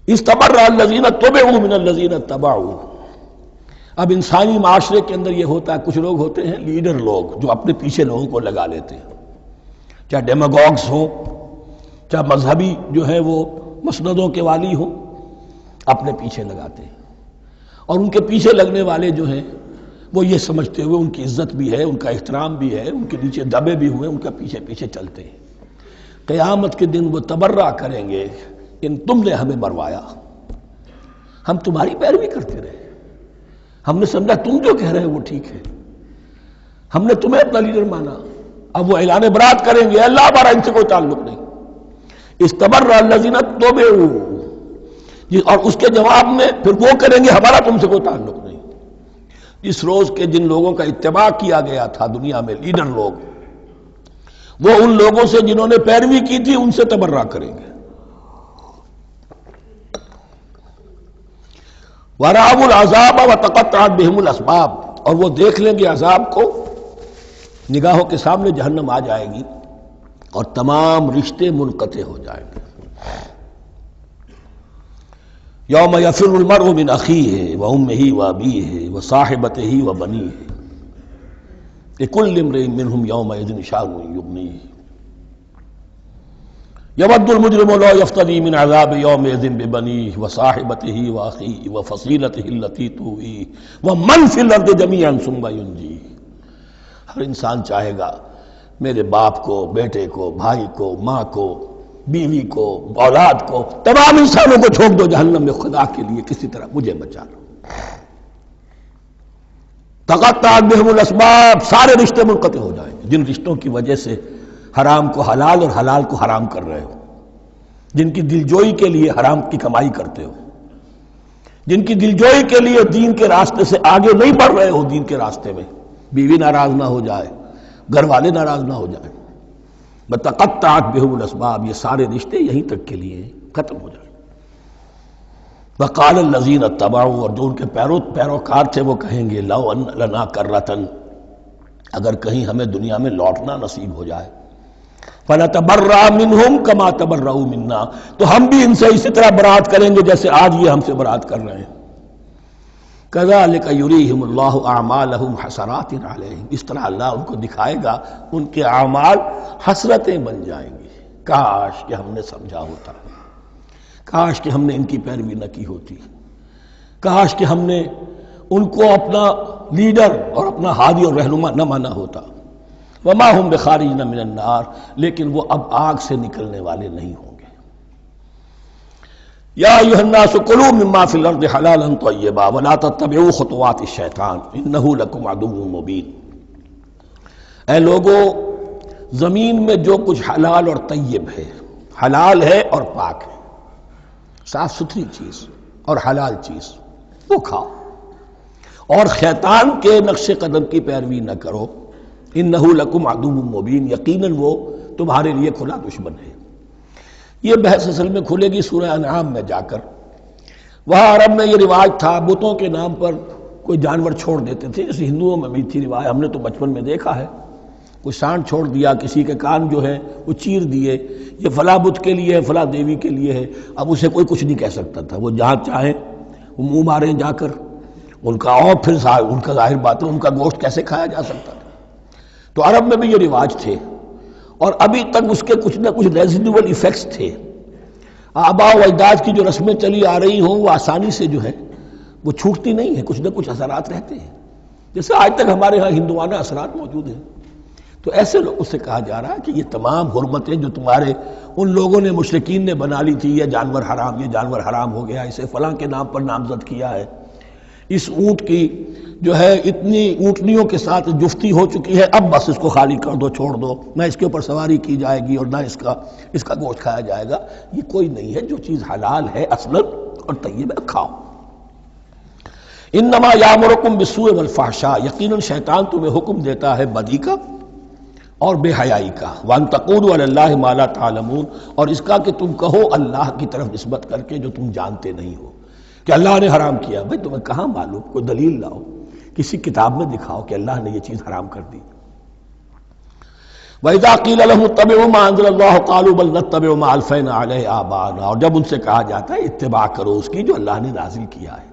A: اِسْتَبَرَّأَ الَّذِينَ اتُّبِعُوا مِنَ الَّذِينَ اتَّبَعُوا. اب انسانی معاشرے کے اندر یہ ہوتا ہے، کچھ لوگ ہوتے ہیں لیڈر لوگ جو اپنے پیچھے لوگوں کو لگا لیتے ہیں، چاہے ڈیماگوگس ہوں، چاہے مذہبی جو ہے وہ مسندوں کے والی ہوں، اپنے پیچھے لگاتے ہیں. اور ان کے پیچھے لگنے والے جو ہیں وہ یہ سمجھتے ہوئے ان کی عزت بھی ہے، ان کا احترام بھی ہے، ان کے نیچے دبے بھی ہوئے، ان کا پیچھے پیچھے چلتے ہیں. قیامت کے دن وہ تبرہ کریں گے کہ تم نے ہمیں مروایا، ہم تمہاری پیروی کرتے رہے، ہم نے سمجھا تم جو کہہ رہے ہیں وہ ٹھیک ہے، ہم نے تمہیں اپنا لیڈر مانا. اب وہ اعلان برات کریں گے، اللہ ہمارا ان سے کوئی تعلق نہیں. استبرأ الذین اتبعوا، اور اس کے جواب میں پھر وہ کریں گے ہمارا تم سے کوئی تعلق نہیں. اس روز کے جن لوگوں کا اتباع کیا گیا تھا دنیا میں، لیڈر لوگ، وہ ان لوگوں سے جنہوں نے پیروی کی تھی ان سے تبرہ کریں گے. وَرَأَوُا الْعَذَابَ وَتَقَطَّعَتْ بِهِمُ الْأَسْبَابُ، اور وہ دیکھ لیں گے عذاب کو، نگاہوں کے سامنے جہنم آ جائے گی اور تمام رشتے منقطع ہو جائیں گے. یوم یفر المرء من اخیہ وامہ وابیہ وصاحبتہ وبنیہ لکل امرئ منہم یومئذ شأن یغنیہ یود المجرم لا یفتدی من عذاب یومئذ ببنیہ وصاحبتہ واخیہ وفصیلتہ التی تؤویہ ومن فی الارض جمیعا ثم ینجیہ. ہر انسان چاہے گا میرے باپ کو، بیٹے کو، بھائی کو، ماں کو، بیوی کو، اولاد کو، تمام انسانوں کو چھوڑ دو جہنم میں، خدا کے لیے کسی طرح مجھے بچا لو. تقطعت بہم الاسباب، سارے رشتے منقطع ہو جائیں گے. جن رشتوں کی وجہ سے حرام کو حلال اور حلال کو حرام کر رہے ہو، جن کی دلجوئی کے لیے حرام کی کمائی کرتے ہو، جن کی دلجوئی کے لیے دین کے راستے سے آگے نہیں بڑھ رہے ہو، دین کے راستے میں بیوی ناراض نہ ہو جائے، گھر والے ناراض نہ ہو جائیں، وتقطعت بهم الاسباب، یہ سارے رشتے یہیں تک کے لیے ختم ہو جائیں۔ وقال الذین اتبعوا، اور جو ان کے پیروکار تھے وہ کہیں گے لو ان لنا کرۃ، اگر کہیں ہمیں دنیا میں لوٹنا نصیب ہو جائے، فنتبرأ منہم کما تبرؤوا منا، تو ہم بھی ان سے اسی طرح برات کریں گے جیسے آج یہ ہم سے برات کر رہے ہیں۔ کذالک یریہم اللہ اعمالہم حسرات علیہم، اس طرح اللہ ان کو دکھائے گا ان کے اعمال حسرتیں بن جائیں گی۔ کاش کہ ہم نے سمجھا ہوتا، کاش کہ ہم نے ان کی پیروی نہ کی ہوتی، کاش کہ ہم نے ان کو اپنا لیڈر اور اپنا ہادی اور رہنما نہ مانا ہوتا۔ وما ہم بخارجین من النار، لیکن وہ اب آگ سے نکلنے والے نہیں ہوں گے۔ یا ایھا الناس کلوا مما فی الارض حلالا طیبا ولا تتبعوا خطوات الشیطان انہ لکم عدو مبین، اے لوگو زمین میں جو کچھ حلال اور طیب ہے، حلال ہے اور پاک ہے، صاف ستھری چیز اور حلال چیز وہ کھاؤ، اور شیطان کے نقش قدم کی پیروی نہ کرو، انہ لکم عدو مبین، یقیناً وہ تمہارے لیے کھلا دشمن ہے۔ یہ بحث اصل میں کھلے گی سورہ انعام میں جا کر۔ وہاں عرب میں یہ رواج تھا، بتوں کے نام پر کوئی جانور چھوڑ دیتے تھے، جیسے ہندوؤں میں بھی تھی رواج، ہم نے تو بچپن میں دیکھا ہے، کوئی سانڈ چھوڑ دیا، کسی کے کان جو ہے وہ چیر دیے، یہ فلاں بت کے لیے ہے، فلاں دیوی کے لیے ہے، اب اسے کوئی کچھ نہیں کہہ سکتا تھا، وہ جہاں چاہیں وہ منہ ماریں جا کر ان کا، اور پھر ان کا ظاہر بات ہے ان کا گوشت کیسے کھایا جا سکتا تھا۔ تو عرب میں بھی یہ رواج تھے، اور ابھی تک اس کے کچھ نہ کچھ ریزیڈول ایفیکٹس تھے۔ آباء و اجداد کی جو رسمیں چلی آ رہی ہوں وہ آسانی سے جو ہے وہ چھوٹتی نہیں ہیں، کچھ نہ کچھ اثرات رہتے ہیں، جیسے آج تک ہمارے ہاں ہندوانہ اثرات موجود ہیں۔ تو ایسے لوگوں سے کہا جا رہا ہے کہ یہ تمام حرمتیں جو تمہارے ان لوگوں نے مشرکین نے بنا لی تھی، یہ جانور حرام، یہ جانور حرام ہو گیا، اسے فلاں کے نام پر نامزد کیا ہے، اس اونٹ کی جو ہے اتنی اونٹنیوں کے ساتھ جفتی ہو چکی ہے، اب بس اس کو خالی کر دو، چھوڑ دو، نہ اس کے اوپر سواری کی جائے گی اور نہ اس کا گوشت کھایا جائے گا، یہ کوئی نہیں ہے۔ جو چیز حلال ہے اصلاً اور طیب ہے کھاؤ۔ انما یامرکم بالسوء والفحشاء، یقیناً شیطان تمہیں حکم دیتا ہے بدی کا اور بے حیائی کا، وان تقولوا علی اللہ ما لا تعلمون، اور اس کا کہ تم کہو اللہ کی طرف نسبت کر کے جو تم جانتے نہیں ہو کہ اللہ نے حرام کیا۔ بھائی تمہیں کہاں معلوم؟ کوئی دلیل لاؤ، کسی کتاب میں دکھاؤ کہ اللہ نے یہ چیز حرام کر دی۔ وَإِذَا قِيلَ لَهُمُ اتَّبِعُوا مَا أَنزَلَ اللَّهُ قَالُوا بَلْ نَتَّبِعُ مَا أَلْفَيْنَا عَلَيْهِ آبَاءَنَا، اور جب ان سے کہا جاتا ہے اتباع کرو اس کی جو اللہ نے نازل کیا ہے،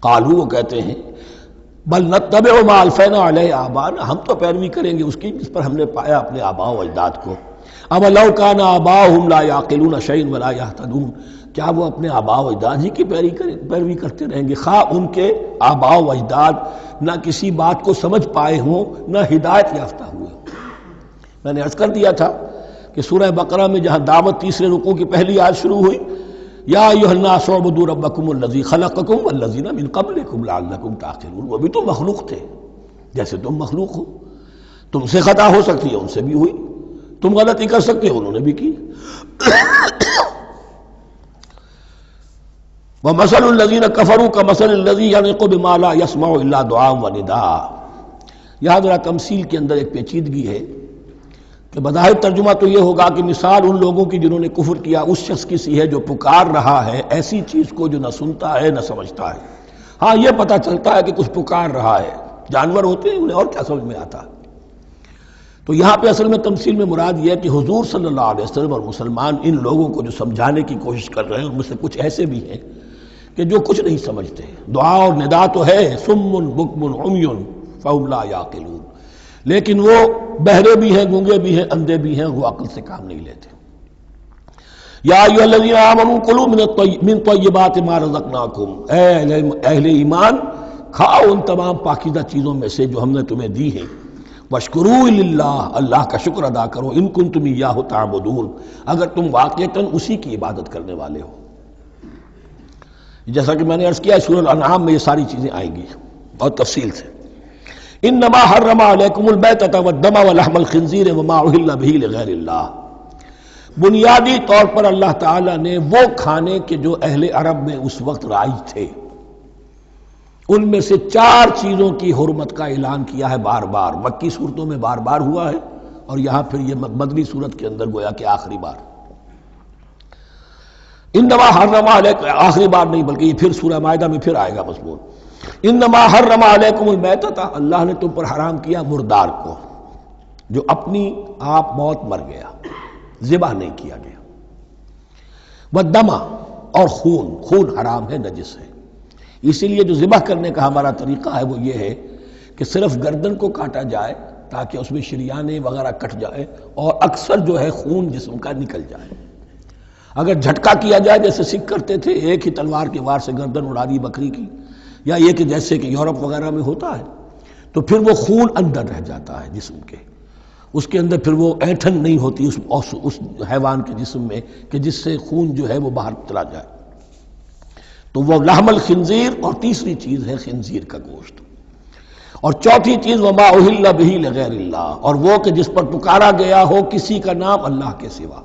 A: قالوا وہ کہتے ہیں بل نتبع ما الفینا علیہ آباءنا، ہم تو پیروی کریں گے اس کی جس پر ہم نے پایا اپنے آباء و اجداد کو۔ اولو کان آباؤہم لا یعقلون شیئا ولا یہتدون، کیا وہ اپنے آباء و اجداد ہی کی پیروی کرتے رہیں گے، خواہ ان کے آباء و اجداد نہ کسی بات کو سمجھ پائے ہوں نہ ہدایت یافتہ ہوئے ہوں۔ میں نے عرض کر دیا تھا کہ سورہ بقرہ میں جہاں دعوت تیسرے رکوع کی پہلی آیت شروع ہوئی، یا ایھا الناس اعبدوا ربکم الذی خلقکم والذین من قبلکم لعلکم تعقلون، وہ بھی تو مخلوق تھے جیسے تم مخلوق ہو، تم سے خطا ہو سکتی ہے ان سے بھی ہوئی، تم غلطی کر سکتے ہو انہوں نے بھی کی۔ ومثل الذین کفروا کمثل الذی ینعق بما لا یسمع الا دعاء ونداء، یہاں ذرا تمثیل کے اندر ایک پیچیدگی ہے کہ بظاہر ترجمہ تو یہ ہوگا کہ مثال ان لوگوں کی جنہوں نے کفر کیا اس شخص کی سی ہے جو پکار رہا ہے ایسی چیز کو جو نہ سنتا ہے نہ سمجھتا ہے۔ ہاں یہ پتہ چلتا ہے کہ کچھ پکار رہا ہے، جانور ہوتے ہیں انہیں اور کیا سمجھ میں آتا ہے۔ تو یہاں پہ اصل میں تمثیل میں مراد یہ ہے کہ حضور صلی اللہ علیہ وسلم اور مسلمان ان لوگوں کو جو سمجھانے کی کوشش کر رہے ہیں ان میں سے کچھ ایسے بھی ہیں کہ جو کچھ نہیں سمجھتے، دعا اور ندا تو ہے، صم بکم عمی فہم لا یعقلون، لیکن وہ بہرے بھی ہیں، گونگے بھی ہیں، اندھے بھی ہیں، وہ عقل سے کام نہیں لیتے۔ یا ایھا الذین آمنوا کلوا من طیبات ما رزقناکم، اے اہل ایمان کھاؤ ان تمام پاکیزہ چیزوں میں سے جو ہم نے تمہیں دی ہیں، واشکروا للہ، اللہ کا شکر ادا کرو، ان کنتم ایاہ تعبدون، اگر تم واقعتاً اسی کی عبادت کرنے والے ہو۔ جیسا کہ میں نے عرض کیا سورہ الانعام میں یہ ساری چیزیں آئیں گی بہت تفصیل سے۔ انما حرم علیکم المیتۃ والدم ولحم الخنزیر وما اہل بہ لغیر اللہ، بنیادی طور پر اللہ تعالیٰ نے وہ کھانے کے جو اہل عرب میں اس وقت رائج تھے ان میں سے 4 چیزوں کی حرمت کا اعلان کیا ہے، بار بار مکی صورتوں میں بار بار ہوا ہے اور یہاں پھر یہ مدنی صورت کے اندر گویا کہ آخری بار انما حرم علیکم، آخری بار نہیں بلکہ یہ پھر سورہ مائدہ میں پھر آئے گا مضمون، انما حرم علیکم المیتۃ، اللہ نے تم پر حرام کیا مردار کو، جو اپنی آپ موت مر گیا، ذبح نہیں کیا گیا، والدم، اور خون حرام ہے، نجس ہے۔ اسی لیے جو ذبح کرنے کا ہمارا طریقہ ہے وہ یہ ہے کہ صرف گردن کو کاٹا جائے تاکہ اس میں شریانے وغیرہ کٹ جائے اور اکثر جو ہے خون جسم کا نکل جائے۔ اگر جھٹکا کیا جائے جیسے سکھ کرتے تھے، ایک ہی تلوار کے وار سے گردن اڑا دی بکری کی، یا یہ کہ جیسے کہ یورپ وغیرہ میں ہوتا ہے، تو پھر وہ خون اندر رہ جاتا ہے جسم کے، اس کے اندر پھر وہ اینٹھن نہیں ہوتی اس حیوان کے جسم میں کہ جس سے خون جو ہے وہ باہر چلا جائے، تو وہ لحم الخنزیر، اور تیسری چیز ہے خنزیر کا گوشت، اور چوتھی چیز وما اہل بہ لغیر اللہ، اور وہ کہ جس پر پکارا گیا ہو کسی کا نام اللہ کے سوا۔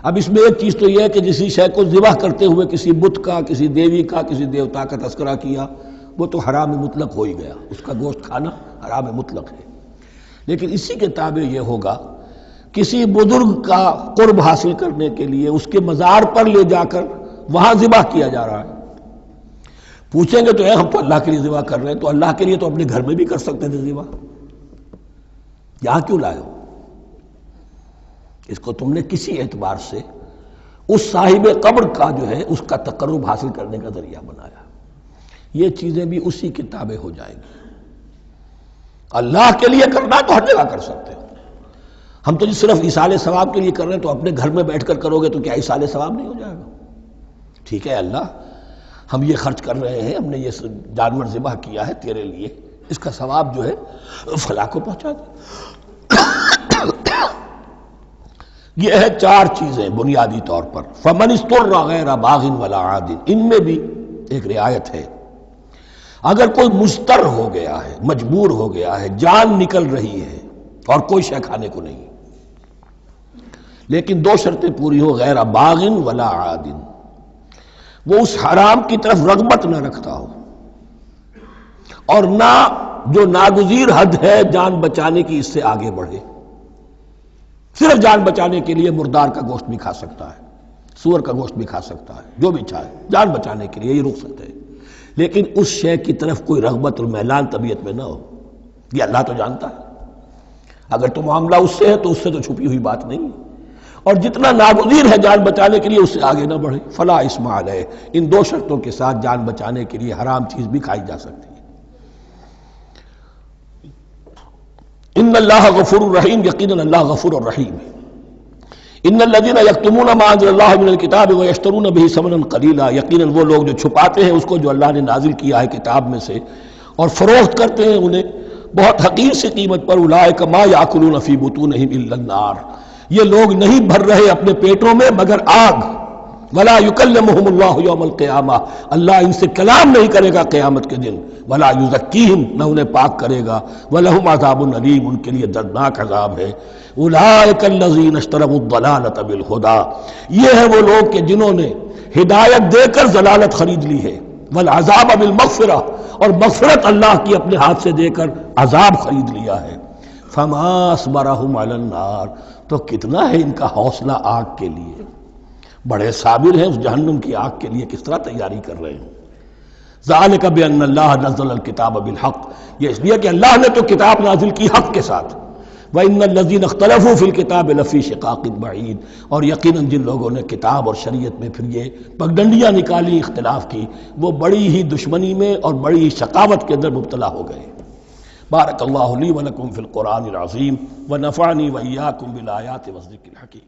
A: اب اس میں ایک چیز تو یہ ہے کہ جسی شے کو ذبح کرتے ہوئے کسی بت کا، کسی دیوی کا، کسی دیوتا کا تذکرہ کیا، وہ تو حرام مطلق ہو ہی گیا، اس کا گوشت کھانا حرام مطلق ہے۔ لیکن اسی کے تابع یہ ہوگا کسی بزرگ کا قرب حاصل کرنے کے لیے اس کے مزار پر لے جا کر وہاں ذبح کیا جا رہا ہے، پوچھیں گے تو ہم تو اللہ کے لیے ذبح کر رہے ہیں، تو اللہ کے لیے تو اپنے گھر میں بھی کر سکتے تھے ذبح، یہاں کیوں لائے ہو؟ اس کو تم نے کسی اعتبار سے اس صاحب قبر کا جو ہے اس کا تقرب حاصل کرنے کا ذریعہ بنایا۔ یہ چیزیں بھی اسی کے تابع ہو جائیں گی۔ اللہ کے لیے کرنا تو ہر جگہ کر سکتے ہیں، ہم تو صرف ایصال ثواب کے لیے کر رہے ہیں، تو اپنے گھر میں بیٹھ کر کرو گے تو کیا ایصال ثواب نہیں ہو جائے گا؟ ٹھیک ہے اللہ، ہم یہ خرچ کر رہے ہیں، ہم نے یہ جانور ذبح کیا ہے تیرے لیے، اس کا ثواب جو ہے فلاں کو پہنچا دے۔ یہ ہے چار چیزیں بنیادی طور پر۔ فمن اضطر غیر باغ ولا عاد، ان میں بھی ایک رعایت ہے، اگر کوئی مضطر ہو گیا ہے، مجبور ہو گیا ہے، جان نکل رہی ہے اور کوئی شے کھانے کو نہیں، لیکن دو شرطیں پوری ہو، غیر باغ ولا عاد، وہ اس حرام کی طرف رغبت نہ رکھتا ہو، اور نہ جو ناگزیر حد ہے جان بچانے کی اس سے آگے بڑھے۔ صرف جان بچانے کے لیے مردار کا گوشت بھی کھا سکتا ہے، سور کا گوشت بھی کھا سکتا ہے، جو بھی چاہے جان بچانے کے لیے یہ رک سکتے ہیں، لیکن اس شے کی طرف کوئی رغبت اور میلان طبیعت میں نہ ہو، یہ اللہ تو جانتا ہے۔ اگر تو معاملہ اس سے ہے تو اس سے تو چھپی ہوئی بات نہیں ہے، اور جتنا ناگزیر ہے جان بچانے کے لیے اس سے آگے نہ بڑھے۔ فلا اسم علیہ، ان دو شرطوں کے ساتھ جان بچانے کے لیے حرام چیز بھی کھائی جا سکتی ہے۔ ان اللہ غفور الرحیم، یقیناً اللہ غفور الرحیم ہے۔ ان الذین یکتمون ما انزل اللہ من الکتاب ویشترون بہ ثمنا قلیلا، یقیناً وہ لوگ جو چھپاتے ہیں اس کو جو اللہ نے نازل کیا ہے کتاب میں سے اور فروخت کرتے ہیں انہیں بہت حقیر سی قیمت پر، اولئک ما یاکلون فی بطونہم الا النار، یہ لوگ نہیں بھر رہے اپنے پیٹوں میں مگر آگ۔ ولا یکلمہم اللہ یوم القیامہ، اللہ ان سے کلام نہیں کرے گا قیامت کے دن۔ ولا یزکیہم، نہ انہیں پاک کرے گا۔ ولہم عذاب علیم، ان کے لیے دردناک عذاب ہے۔ اولئک الذین اشتروا الضلالۃ بالہدی، یہ ہیں وہ لوگ کہ جنہوں نے ہدایت دے کر ضلالت خرید لی ہے، والعذاب بالمغفرہ، اور مغفرت اللہ کی اپنے ہاتھ سے دے کر عذاب خرید لیا ہے۔ فما اصبرہم علی النار، تو کتنا ہے ان کا حوصلہ آگ کے لیے، بڑے صابر ہیں اس جہنم کی آگ کے لیے، کس طرح تیاری کر رہے ہیں۔ ذالک بان اللہ نزل الکتاب بالحق، یہ اس لیے کہ اللہ نے تو کتاب نازل کی حق کے ساتھ۔ وان الذین اختلفوا فی الکتاب لفی شقاق بعید، اور یقیناً جن لوگوں نے کتاب اور شریعت میں پھر یہ پگڈنڈیاں نکالی، اختلاف کی، وہ بڑی ہی دشمنی میں اور بڑی ہی شقاوت کے اندر مبتلا ہو گئے۔ بارک اللہ لی ولکم فی القرآن العظیم ونفعنی وإیاکم بالآیات والذکر الحکیم۔